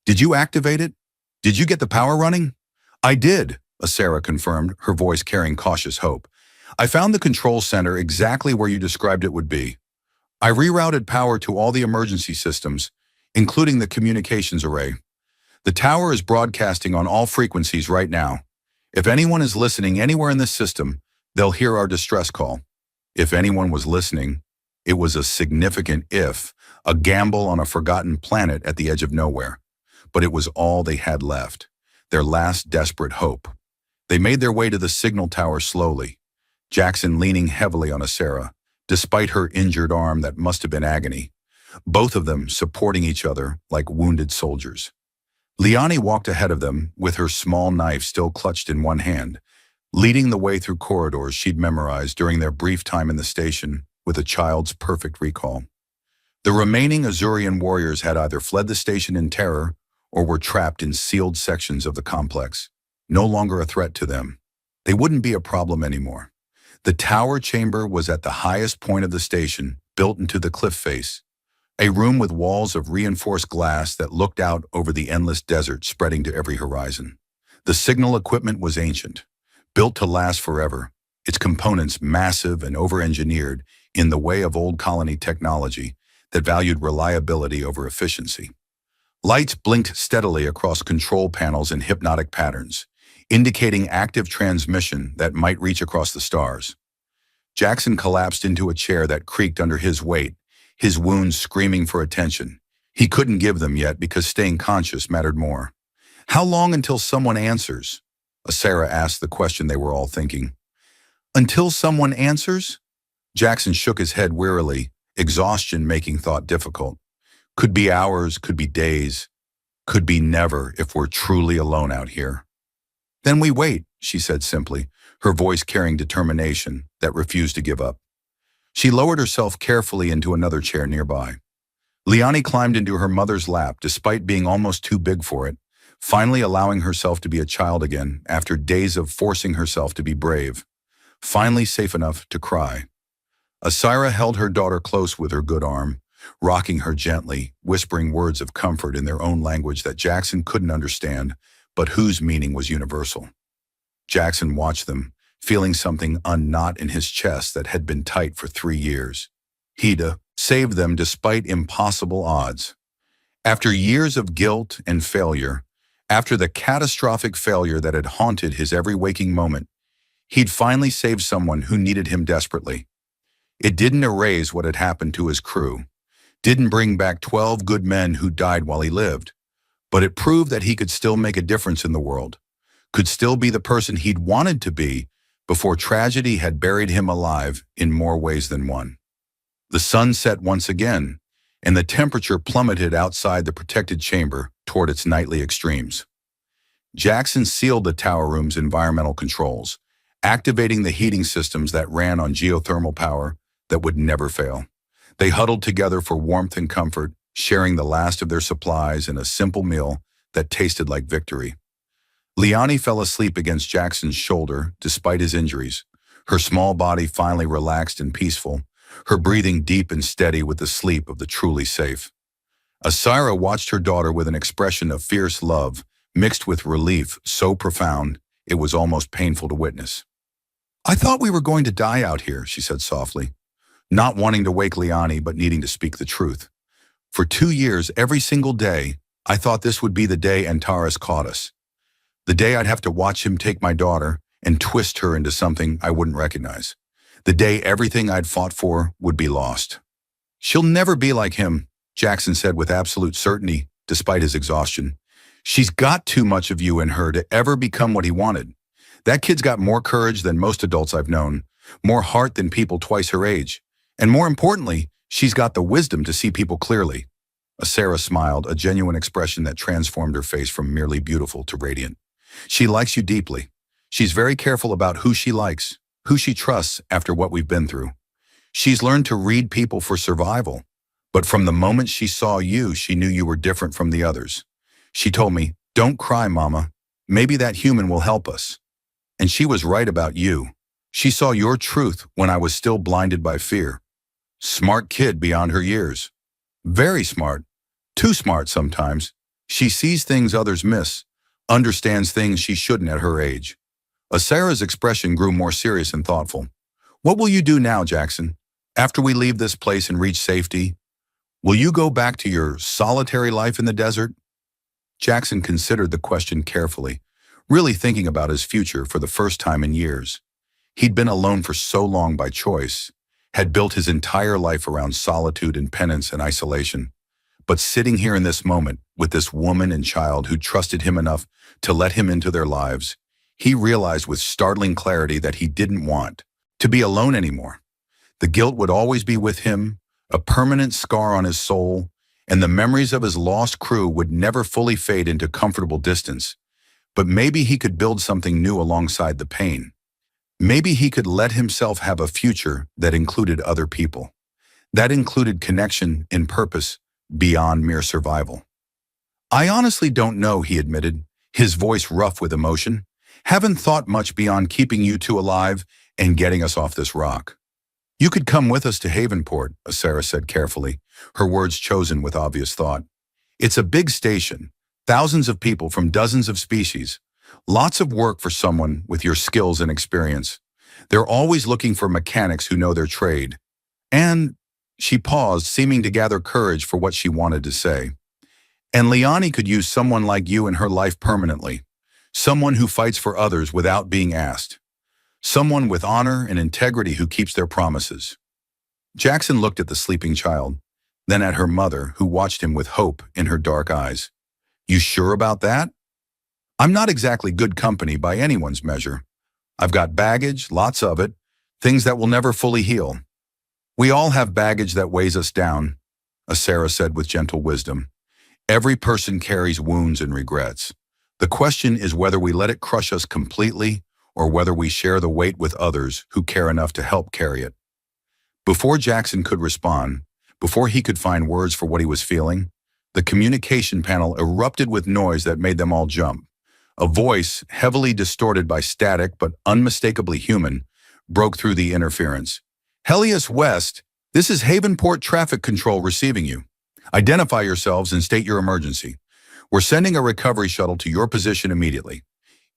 "Did you activate it? Did you get the power running?" "I did," Asira confirmed, her voice carrying cautious hope. "I found the control center exactly where you described it would be. I rerouted power to all the emergency systems, including the communications array. The tower is broadcasting on all frequencies right now. If anyone is listening anywhere in this system, they'll hear our distress call." If anyone was listening, it was a significant if, a gamble on a forgotten planet at the edge of nowhere. But it was all they had left, their last desperate hope. They made their way to the signal tower slowly, Jackson leaning heavily on Asira, despite her injured arm that must have been agony, both of them supporting each other like wounded soldiers. Liani walked ahead of them with her small knife still clutched in one hand, leading the way through corridors she'd memorized during their brief time in the station with a child's perfect recall. The remaining Azurian warriors had either fled the station in terror or were trapped in sealed sections of the complex, no longer a threat to them. They wouldn't be a problem anymore. The tower chamber was at the highest point of the station, built into the cliff face, a room with walls of reinforced glass that looked out over the endless desert spreading to every horizon. The signal equipment was ancient, built to last forever, its components massive and over-engineered in the way of old colony technology that valued reliability over efficiency. Lights blinked steadily across control panels in hypnotic patterns, indicating active transmission that might reach across the stars. Jackson collapsed into a chair that creaked under his weight, his wounds screaming for attention. He couldn't give them yet because staying conscious mattered more. "How long until someone answers?" Asira asked the question they were all thinking. "Until someone answers?" Jackson shook his head wearily, exhaustion making thought difficult. "Could be hours, could be days, could be never if we're truly alone out here." Then we wait, she said simply, her voice carrying determination that refused to give up. She lowered herself carefully into another chair nearby. Liani climbed into her mother's lap despite being almost too big for it, finally allowing herself to be a child again after days of forcing herself to be brave, finally safe enough to cry. Asira held her daughter close with her good arm, rocking her gently, whispering words of comfort in their own language that Jackson couldn't understand, but whose meaning was universal. Jackson watched them, feeling something unknot in his chest that had been tight for 3 years. He'd saved them despite impossible odds. After years of guilt and failure, after the catastrophic failure that had haunted his every waking moment, he'd finally saved someone who needed him desperately. It didn't erase what had happened to his crew, didn't bring back 12 good men who died while he lived, but it proved that he could still make a difference in the world, could still be the person he'd wanted to be before tragedy had buried him alive in more ways than one. The sun set once again, and the temperature plummeted outside the protected chamber toward its nightly extremes. Jackson sealed the tower room's environmental controls, activating the heating systems that ran on geothermal power that would never fail. They huddled together for warmth and comfort, sharing the last of their supplies in a simple meal that tasted like victory. Liani fell asleep against Jackson's shoulder despite his injuries, her small body finally relaxed and peaceful, her breathing deep and steady with the sleep of the truly safe. Asira watched her daughter with an expression of fierce love, mixed with relief so profound it was almost painful to witness. "I thought we were going to die out here," she said softly, not wanting to wake Liani but needing to speak the truth. "For 2 years, every single day, I thought this would be the day Antares caught us. The day I'd have to watch him take my daughter and twist her into something I wouldn't recognize. The day everything I'd fought for would be lost." "She'll never be like him," Jackson said with absolute certainty, despite his exhaustion. "She's got too much of you in her to ever become what he wanted. That kid's got more courage than most adults I've known, more heart than people twice her age. And more importantly, she's got the wisdom to see people clearly." Asira smiled, a genuine expression that transformed her face from merely beautiful to radiant. "She likes you deeply. She's very careful about who she likes, who she trusts after what we've been through. She's learned to read people for survival, but from the moment she saw you, she knew you were different from the others. She told me, 'Don't cry, Mama. Maybe that human will help us.' And she was right about you. She saw your truth when I was still blinded by fear. Smart kid beyond her years. Very smart. Too smart sometimes. She sees things others miss, understands things she shouldn't at her age." Asira's expression grew more serious and thoughtful. "What will you do now, Jackson? After we leave this place and reach safety, will you go back to your solitary life in the desert?" Jackson considered the question carefully, really thinking about his future for the first time in years. He'd been alone for so long by choice, had built his entire life around solitude and penance and isolation. But sitting here in this moment with this woman and child who trusted him enough to let him into their lives, he realized with startling clarity that he didn't want to be alone anymore. The guilt would always be with him, a permanent scar on his soul, and the memories of his lost crew would never fully fade into comfortable distance. But maybe he could build something new alongside the pain. Maybe he could let himself have a future that included other people, that included connection and purpose beyond mere survival. "I honestly don't know," he admitted, his voice rough with emotion. "Haven't thought much beyond keeping you two alive and getting us off this rock." "You could come with us to Havenport," Asira said carefully, her words chosen with obvious thought. "It's a big station, thousands of people from dozens of species, lots of work for someone with your skills and experience. They're always looking for mechanics who know their trade. And," she paused, seeming to gather courage for what she wanted to say, "and Liani could use someone like you in her life permanently, someone who fights for others without being asked, someone with honor and integrity who keeps their promises." Jackson looked at the sleeping child, then at her mother, who watched him with hope in her dark eyes. "You sure about that?" "I'm not exactly good company by anyone's measure. I've got baggage, lots of it, things that will never fully heal." "We all have baggage that weighs us down," Asira said with gentle wisdom. "Every person carries wounds and regrets. The question is whether we let it crush us completely or whether we share the weight with others who care enough to help carry it. Before Jackson could respond, before he could find words for what he was feeling, the communication panel erupted with noise that made them all jump. A voice, heavily distorted by static but unmistakably human, broke through the interference. Helios West, this is Havenport Traffic Control receiving you. Identify yourselves and state your emergency. We're sending a recovery shuttle to your position immediately.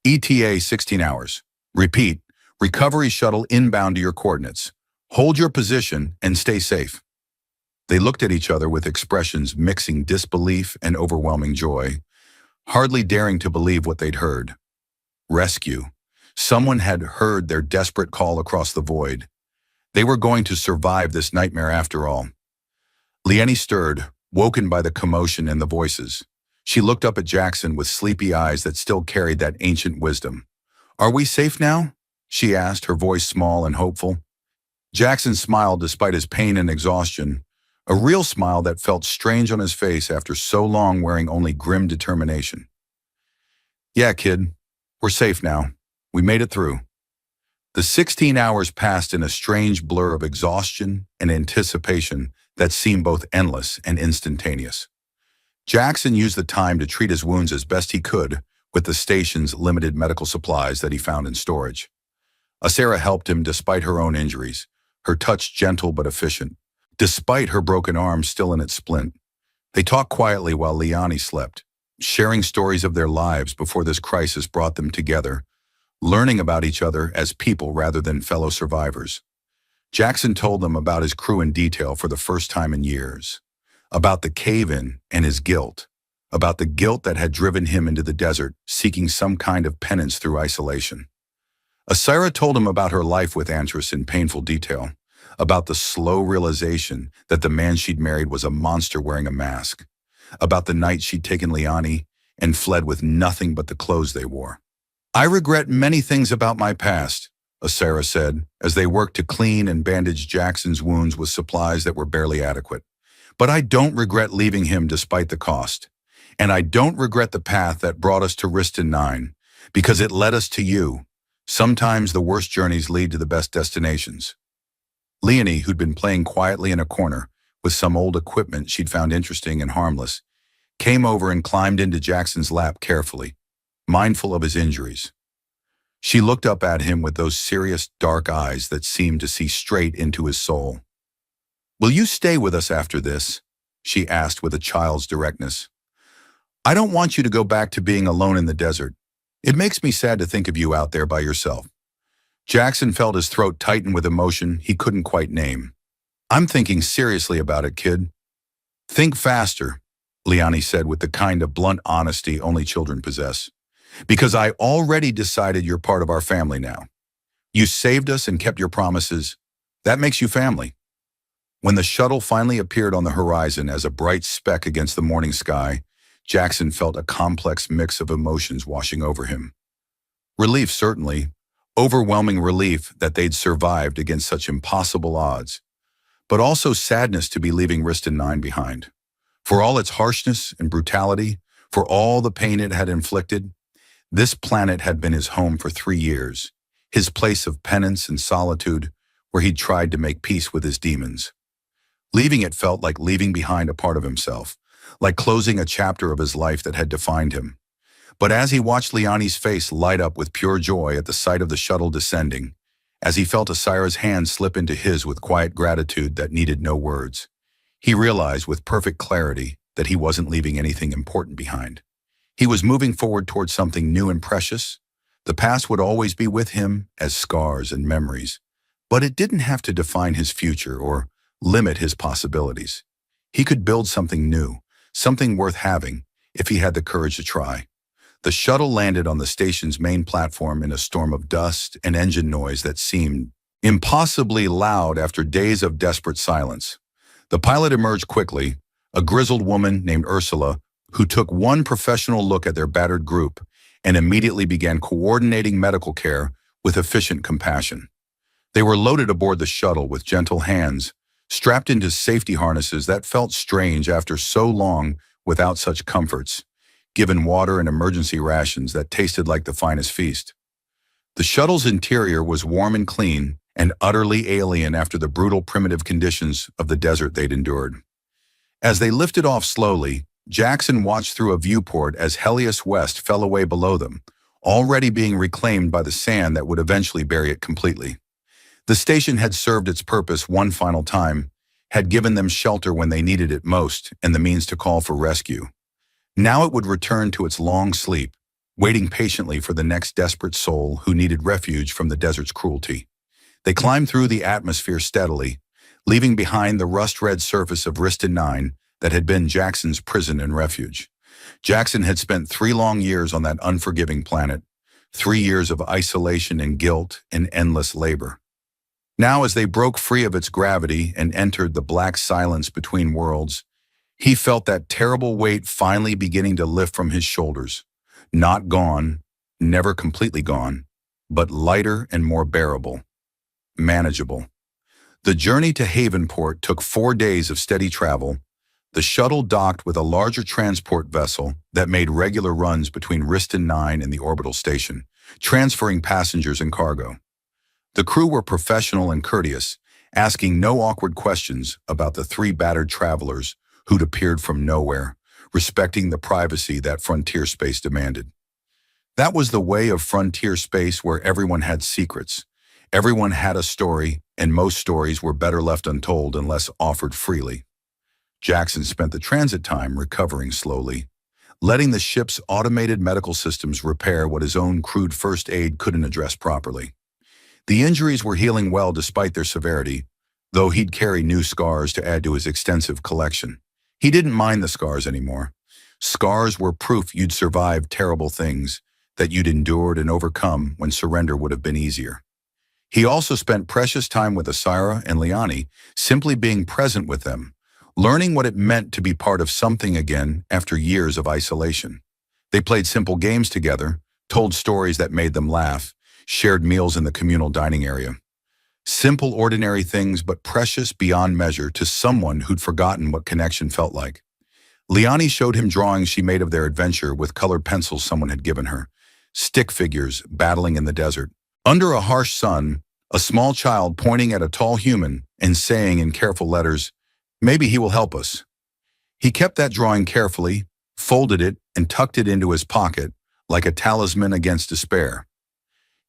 ETA 16 hours. Repeat, recovery shuttle inbound to your coordinates. Hold your position and stay safe. They looked at each other with expressions mixing disbelief and overwhelming joy, hardly daring to believe what they'd heard. Rescue. Someone had heard their desperate call across the void. They were going to survive this nightmare after all. Leanne stirred, woken by the commotion and the voices. She looked up at Jackson with sleepy eyes that still carried that ancient wisdom. "Are we safe now?" she asked, her voice small and hopeful. Jackson smiled despite his pain and exhaustion, a real smile that felt strange on his face after so long wearing only grim determination. "Yeah, kid, we're safe now. We made it through." The 16 hours passed in a strange blur of exhaustion and anticipation that seemed both endless and instantaneous. Jackson used the time to treat his wounds as best he could with the station's limited medical supplies that he found in storage. Sarah helped him despite her own injuries, her touch gentle but efficient, despite her broken arm still in its splint. They talked quietly while Liani slept, sharing stories of their lives before this crisis brought them together, learning about each other as people rather than fellow survivors. Jackson told them about his crew in detail for the first time in years, about the cave-in and his guilt, about the guilt that had driven him into the desert, seeking some kind of penance through isolation. Asira told him about her life with Antris in painful detail, about the slow realization that the man she'd married was a monster wearing a mask, about the night she'd taken Liani and fled with nothing but the clothes they wore. "I regret many things about my past," Asira said, as they worked to clean and bandage Jackson's wounds with supplies that were barely adequate. "But I don't regret leaving him despite the cost. And I don't regret the path that brought us to Riston 9, because it led us to you. Sometimes the worst journeys lead to the best destinations." Leonie, who'd been playing quietly in a corner with some old equipment she'd found interesting and harmless, came over and climbed into Jackson's lap carefully, mindful of his injuries. She looked up at him with those serious, dark eyes that seemed to see straight into his soul. "Will you stay with us after this?" she asked with a child's directness. "I don't want you to go back to being alone in the desert. It makes me sad to think of you out there by yourself." Jackson felt his throat tighten with emotion he couldn't quite name. "I'm thinking seriously about it, kid." "Think faster," Liani said with the kind of blunt honesty only children possess. "Because I already decided you're part of our family now. You saved us and kept your promises. That makes you family." When the shuttle finally appeared on the horizon as a bright speck against the morning sky, Jackson felt a complex mix of emotions washing over him. Relief, certainly, overwhelming relief that they'd survived against such impossible odds, but also sadness to be leaving Riston 9 behind. For all its harshness and brutality, for all the pain it had inflicted, this planet had been his home for 3 years, his place of penance and solitude where he'd tried to make peace with his demons. Leaving it felt like leaving behind a part of himself, like closing a chapter of his life that had defined him. But as he watched Liani's face light up with pure joy at the sight of the shuttle descending, as he felt Asira's hand slip into his with quiet gratitude that needed no words, he realized with perfect clarity that he wasn't leaving anything important behind. He was moving forward towards something new and precious. The past would always be with him as scars and memories, but it didn't have to define his future or limit his possibilities. He could build something new, something worth having, if he had the courage to try. The shuttle landed on the station's main platform in a storm of dust and engine noise that seemed impossibly loud after days of desperate silence. The pilot emerged quickly, a grizzled woman named Ursula, who took one professional look at their battered group and immediately began coordinating medical care with efficient compassion. They were loaded aboard the shuttle with gentle hands, strapped into safety harnesses that felt strange after so long without such comforts. given water and emergency rations that tasted like the finest feast. The shuttle's interior was warm and clean and utterly alien after the brutal primitive conditions of the desert they'd endured. As they lifted off slowly, Jackson watched through a viewport as Helios West fell away below them, already being reclaimed by the sand that would eventually bury it completely. The station had served its purpose one final time, had given them shelter when they needed it most and the means to call for rescue. Now it would return to its long sleep, waiting patiently for the next desperate soul who needed refuge from the desert's cruelty. They climbed through the atmosphere steadily, leaving behind the rust-red surface of Riston 9 that had been Jackson's prison and refuge. Jackson had spent 3 long years on that unforgiving planet, 3 years of isolation and guilt and endless labor. Now, as they broke free of its gravity and entered the black silence between worlds, he felt that terrible weight finally beginning to lift from his shoulders. Not gone, never completely gone, but lighter and more bearable, manageable. The journey to Havenport took 4 days of steady travel. The shuttle docked with a larger transport vessel that made regular runs between Riston 9 and the orbital station, transferring passengers and cargo. The crew were professional and courteous, asking no awkward questions about the 3 battered travelers who'd appeared from nowhere, respecting the privacy that frontier space demanded. That was the way of frontier space, where everyone had secrets. Everyone had a story, and most stories were better left untold unless offered freely. Jackson spent the transit time recovering slowly, letting the ship's automated medical systems repair what his own crude first aid couldn't address properly. The injuries were healing well despite their severity, though he'd carry new scars to add to his extensive collection. He didn't mind the scars anymore. Scars were proof you'd survived terrible things, that you'd endured and overcome when surrender would have been easier. He also spent precious time with Asira and Liani, simply being present with them, learning what it meant to be part of something again after years of isolation. They played simple games together, told stories that made them laugh, shared meals in the communal dining area. Simple, ordinary things, but precious beyond measure to someone who'd forgotten what connection felt like. Liani showed him drawings she made of their adventure with colored pencils someone had given her, stick figures battling in the desert. Under a harsh sun, a small child pointing at a tall human and saying in careful letters, "Maybe he will help us." He kept that drawing carefully, folded it, and tucked it into his pocket like a talisman against despair.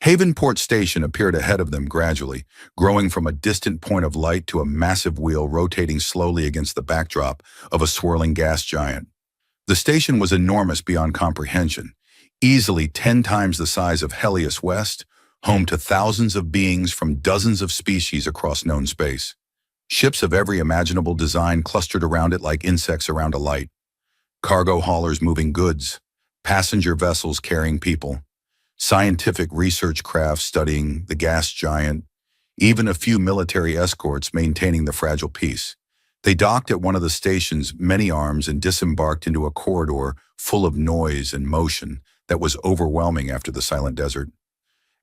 Havenport Station appeared ahead of them gradually, growing from a distant point of light to a massive wheel rotating slowly against the backdrop of a swirling gas giant. The station was enormous beyond comprehension, easily 10 times the size of Helios West, home to thousands of beings from dozens of species across known space. Ships of every imaginable design clustered around it like insects around a light. Cargo haulers moving goods, passenger vessels carrying people, scientific research crafts studying the gas giant, even a few military escorts maintaining the fragile peace. They docked at one of the station's many arms and disembarked into a corridor full of noise and motion that was overwhelming after the silent desert.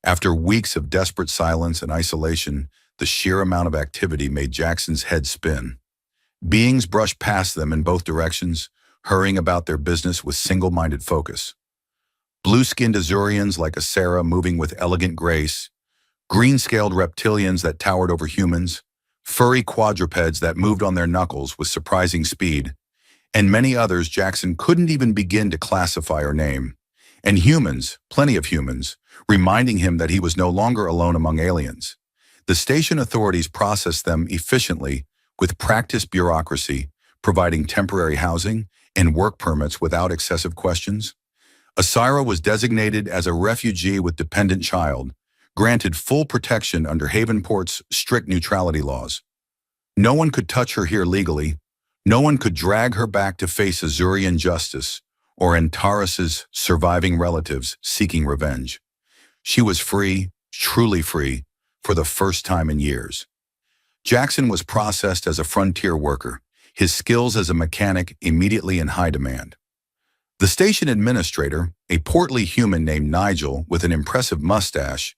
After weeks of desperate silence and isolation, the sheer amount of activity made Jackson's head spin. Beings brushed past them in both directions, hurrying about their business with single-minded focus. Blue-skinned Azurians like Asera moving with elegant grace, green-scaled reptilians that towered over humans, furry quadrupeds that moved on their knuckles with surprising speed, and many others Jackson couldn't even begin to classify or name. And humans, plenty of humans, reminding him that he was no longer alone among aliens. The station authorities processed them efficiently with practiced bureaucracy, providing temporary housing and work permits without excessive questions. Asira was designated as a refugee with dependent child, granted full protection under Havenport's strict neutrality laws. No one could touch her here legally. No one could drag her back to face Azurian justice or Antares's surviving relatives seeking revenge. She was free, truly free, for the first time in years. Jackson was processed as a frontier worker, his skills as a mechanic immediately in high demand. The station administrator, a portly human named Nigel with an impressive mustache,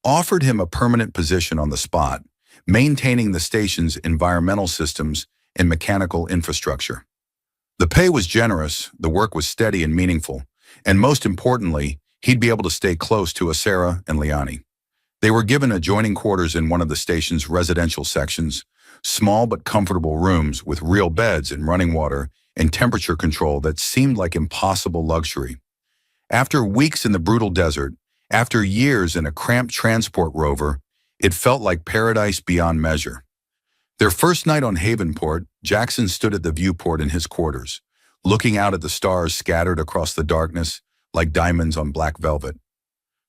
offered him a permanent position on the spot, maintaining the station's environmental systems and mechanical infrastructure. The pay was generous, the work was steady and meaningful, and most importantly, he'd be able to stay close to Asara and Liani. They were given adjoining quarters in one of the station's residential sections, small but comfortable rooms with real beds and running water and temperature control that seemed like impossible luxury. After weeks in the brutal desert, after years in a cramped transport rover, it felt like paradise beyond measure. Their first night on Havenport, Jackson stood at the viewport in his quarters, looking out at the stars scattered across the darkness like diamonds on black velvet.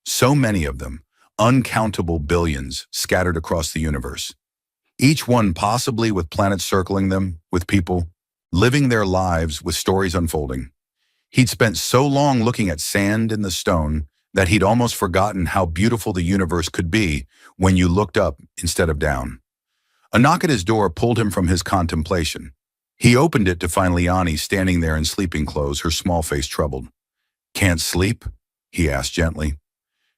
So many of them, uncountable billions scattered across the universe. Each one possibly with planets circling them, with people living their lives with stories unfolding. He'd spent so long looking at sand and the stone that he'd almost forgotten how beautiful the universe could be when you looked up instead of down. A knock at his door pulled him from his contemplation. He opened it to find Liani standing there in sleeping clothes, her small face troubled. "Can't sleep?" he asked gently.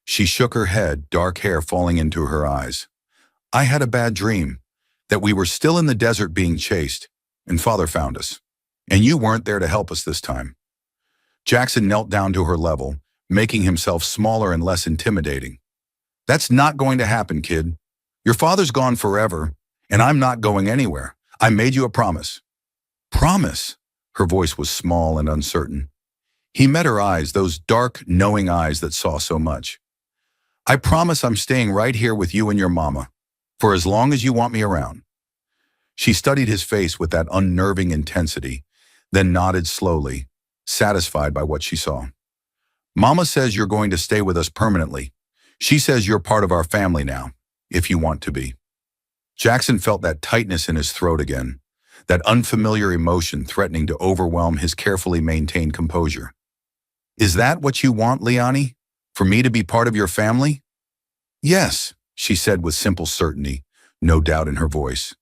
She shook her head, dark hair falling into her eyes. "I had a bad dream, that we were still in the desert being chased, and Father found us. And you weren't there to help us this time." Jackson knelt down to her level, making himself smaller and less intimidating. "That's not going to happen, kid. Your father's gone forever, and I'm not going anywhere. I made you a promise." "Promise?" Her voice was small and uncertain. He met her eyes, those dark, knowing eyes that saw so much. "I promise I'm staying right here with you and your mama, for as long as you want me around." She studied his face with that unnerving intensity, then nodded slowly, satisfied by what she saw. "Mama says you're going to stay with us permanently. She says you're part of our family now, if you want to be." Jackson felt that tightness in his throat again, that unfamiliar emotion threatening to overwhelm his carefully maintained composure. "Is that what you want, Liani? For me to be part of your family?" "Yes," she said with simple certainty, no doubt in her voice.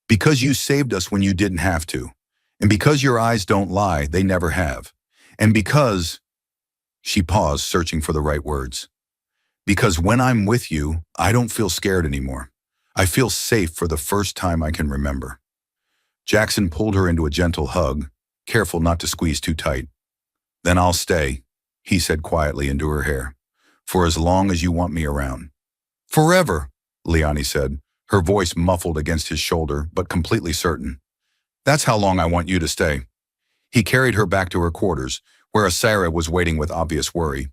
"Because you saved us when you didn't have to. And because your eyes don't lie, they never have. And because—" She paused, searching for the right words. "Because when I'm with you, I don't feel scared anymore. I feel safe for the first time I can remember." Jackson pulled her into a gentle hug, careful not to squeeze too tight. "Then I'll stay," he said quietly into her hair, "for as long as you want me around." "Forever," Liani said, her voice muffled against his shoulder, but completely certain. "That's how long I want you to stay." He carried her back to her quarters, where Asara was waiting with obvious worry.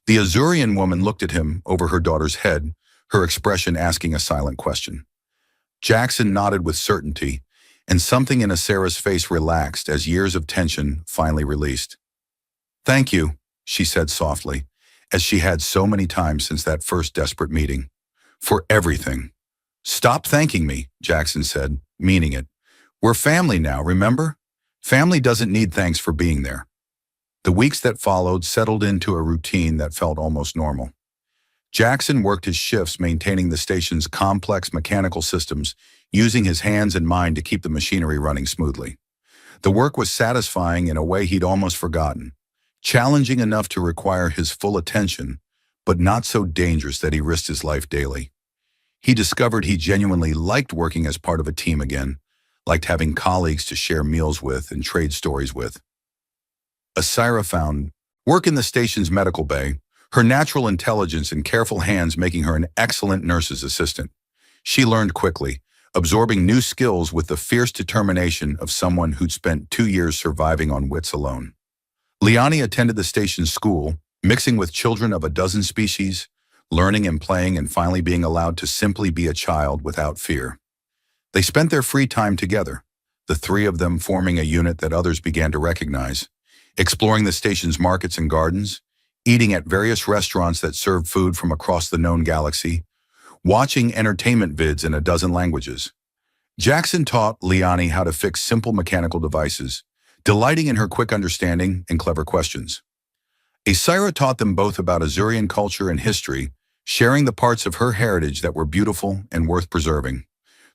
The Azurian woman looked at him over her daughter's head, her expression asking a silent question. Jackson nodded with certainty, and something in Asara's face relaxed as years of tension finally released. "Thank you," she said softly, as she had so many times since that first desperate meeting. "For everything." "Stop thanking me," Jackson said, meaning it. "We're family now, remember? Family doesn't need thanks for being there." The weeks that followed settled into a routine that felt almost normal. Jackson worked his shifts maintaining the station's complex mechanical systems, using his hands and mind to keep the machinery running smoothly. The work was satisfying in a way he'd almost forgotten, challenging enough to require his full attention, but not so dangerous that he risked his life daily. He discovered he genuinely liked working as part of a team again, liked having colleagues to share meals with and trade stories with. Asira found work in the station's medical bay, her natural intelligence and careful hands making her an excellent nurse's assistant. She learned quickly, absorbing new skills with the fierce determination of someone who'd spent 2 years surviving on wits alone. Liani attended the station's school, mixing with children of a dozen species, learning and playing and finally being allowed to simply be a child without fear. They spent their free time together, the three of them forming a unit that others began to recognize, exploring the station's markets and gardens, eating at various restaurants that served food from across the known galaxy, watching entertainment vids in a dozen languages. Jackson taught Liani how to fix simple mechanical devices, delighting in her quick understanding and clever questions. Asira taught them both about Azurian culture and history, sharing the parts of her heritage that were beautiful and worth preserving.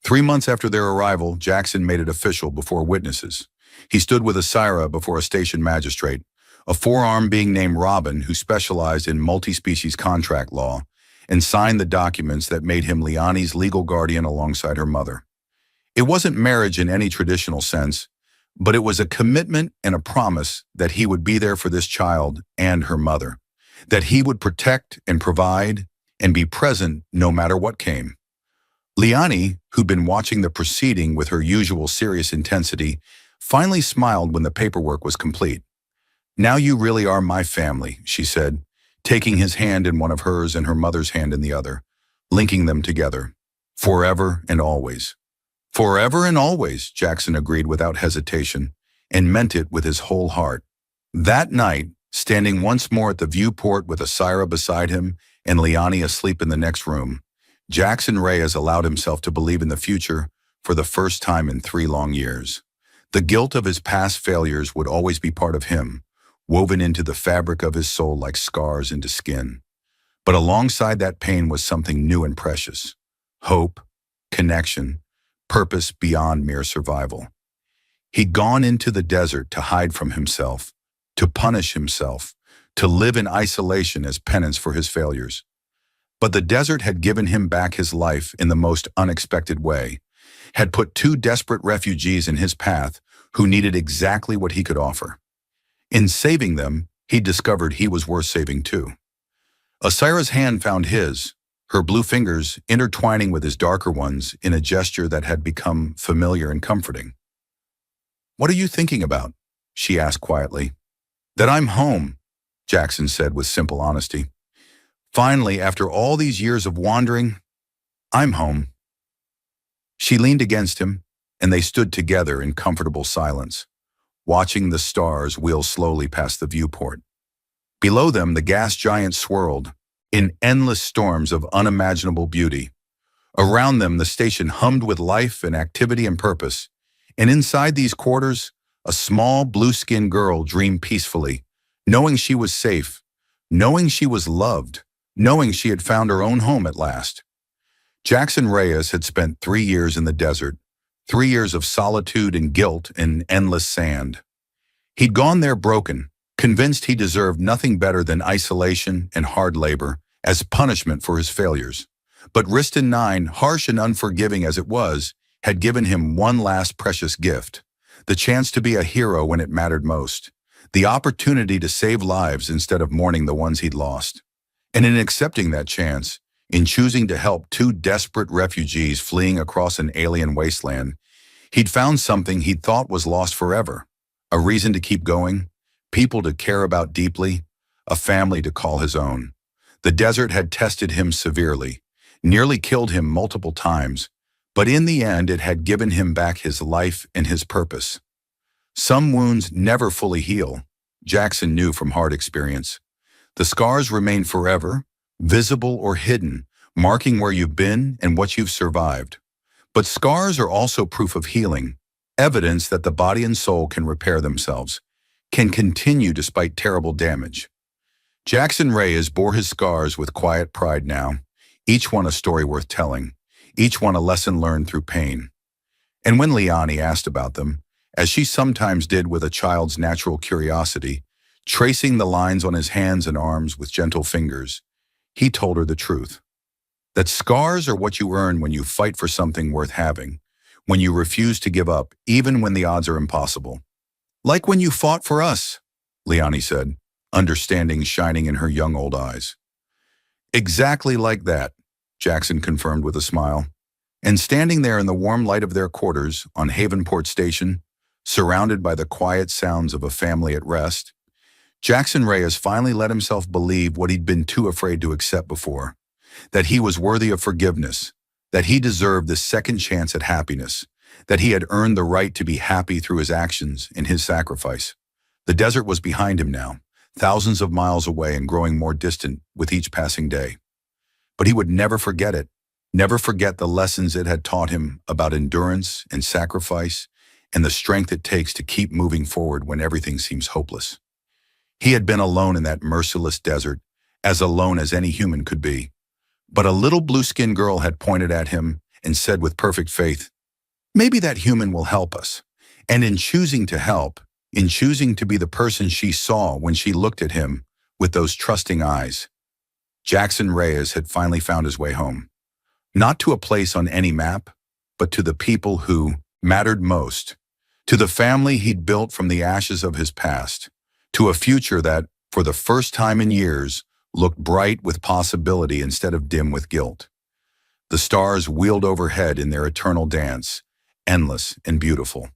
3 months after their arrival, Jackson made it official before witnesses. He stood with Asira before a station magistrate, a forearm being named Robin who specialized in multi-species contract law, and signed the documents that made him Liani's legal guardian alongside her mother. It wasn't marriage in any traditional sense, But it was a commitment and a promise that he would be there for this child and her mother, that he would protect and provide and be present no matter what came. Liani, who'd been watching the proceeding with her usual serious intensity, finally smiled when the paperwork was complete. "Now you really are my family," she said, taking his hand in one of hers and her mother's hand in the other, linking them together. "Forever and always." "Forever and always," Jackson agreed without hesitation, and meant it with his whole heart. That night, standing once more at the viewport with Asira beside him and Liani asleep in the next room, Jackson Reyes allowed himself to believe in the future for the first time in 3 long years. The guilt of his past failures would always be part of him, woven into the fabric of his soul like scars into skin. But alongside that pain was something new and precious: hope, connection, purpose beyond mere survival. He'd gone into the desert to hide from himself, to punish himself, to live in isolation as penance for his failures. But the desert had given him back his life in the most unexpected way, had put 2 desperate refugees in his path who needed exactly what he could offer. In saving them, he discovered he was worth saving too. Asira's hand found his, her blue fingers intertwining with his darker ones in a gesture that had become familiar and comforting. "What are you thinking about?" she asked quietly. "That I'm home," Jackson said with simple honesty. "Finally, after all these years of wandering, I'm home." She leaned against him, and they stood together in comfortable silence, watching the stars wheel slowly past the viewport. Below them, the gas giant swirled in endless storms of unimaginable beauty. Around them, the station hummed with life and activity and purpose. And inside these quarters, a small blue-skinned girl dreamed peacefully, knowing she was safe, knowing she was loved, knowing she had found her own home at last. Jackson Reyes had spent 3 years in the desert, 3 years of solitude and guilt and endless sand. He'd gone there broken, convinced he deserved nothing better than isolation and hard labor as punishment for his failures. But Riston 9, harsh and unforgiving as it was, had given him one last precious gift: the chance to be a hero when it mattered most, the opportunity to save lives instead of mourning the ones he'd lost. And in accepting that chance, in choosing to help 2 desperate refugees fleeing across an alien wasteland, he'd found something he'd thought was lost forever: a reason to keep going, people to care about deeply, a family to call his own. The desert had tested him severely, nearly killed him multiple times, but in the end it had given him back his life and his purpose. Some wounds never fully heal, Jackson knew from hard experience. The scars remain forever, visible or hidden, marking where you've been and what you've survived. But scars are also proof of healing, evidence that the body and soul can repair themselves, can continue despite terrible damage. Jackson Reyes bore his scars with quiet pride now, each one a story worth telling, each one a lesson learned through pain. And when Liani asked about them, as she sometimes did with a child's natural curiosity, tracing the lines on his hands and arms with gentle fingers, he told her the truth: that scars are what you earn when you fight for something worth having, when you refuse to give up even when the odds are impossible. "Like when you fought for us," Liani said, understanding shining in her young old eyes. "Exactly like that," Jackson confirmed with a smile. And standing there in the warm light of their quarters on Havenport Station, surrounded by the quiet sounds of a family at rest, Jackson Reyes finally let himself believe what he'd been too afraid to accept before: that he was worthy of forgiveness, that he deserved this second chance at happiness, that he had earned the right to be happy through his actions and his sacrifice. The desert was behind him now, thousands of miles away and growing more distant with each passing day. But he would never forget it, never forget the lessons it had taught him about endurance and sacrifice and the strength it takes to keep moving forward when everything seems hopeless. He had been alone in that merciless desert, as alone as any human could be. But a little blue-skinned girl had pointed at him and said with perfect faith, "Maybe that human will help us." And in choosing to help, in choosing to be the person she saw when she looked at him with those trusting eyes, Jackson Reyes had finally found his way home. Not to a place on any map, but to the people who mattered most, to the family he'd built from the ashes of his past, to a future that, for the first time in years, looked bright with possibility instead of dim with guilt. The stars wheeled overhead in their eternal dance, endless and beautiful.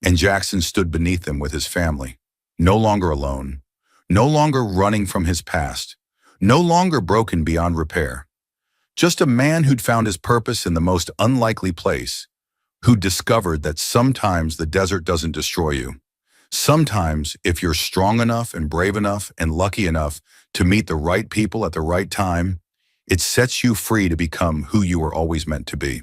And Jackson stood beneath them with his family, no longer alone, no longer running from his past, no longer broken beyond repair. Just a man who'd found his purpose in the most unlikely place, who discovered that sometimes the desert doesn't destroy you. Sometimes, if you're strong enough and brave enough and lucky enough to meet the right people at the right time, it sets you free to become who you were always meant to be.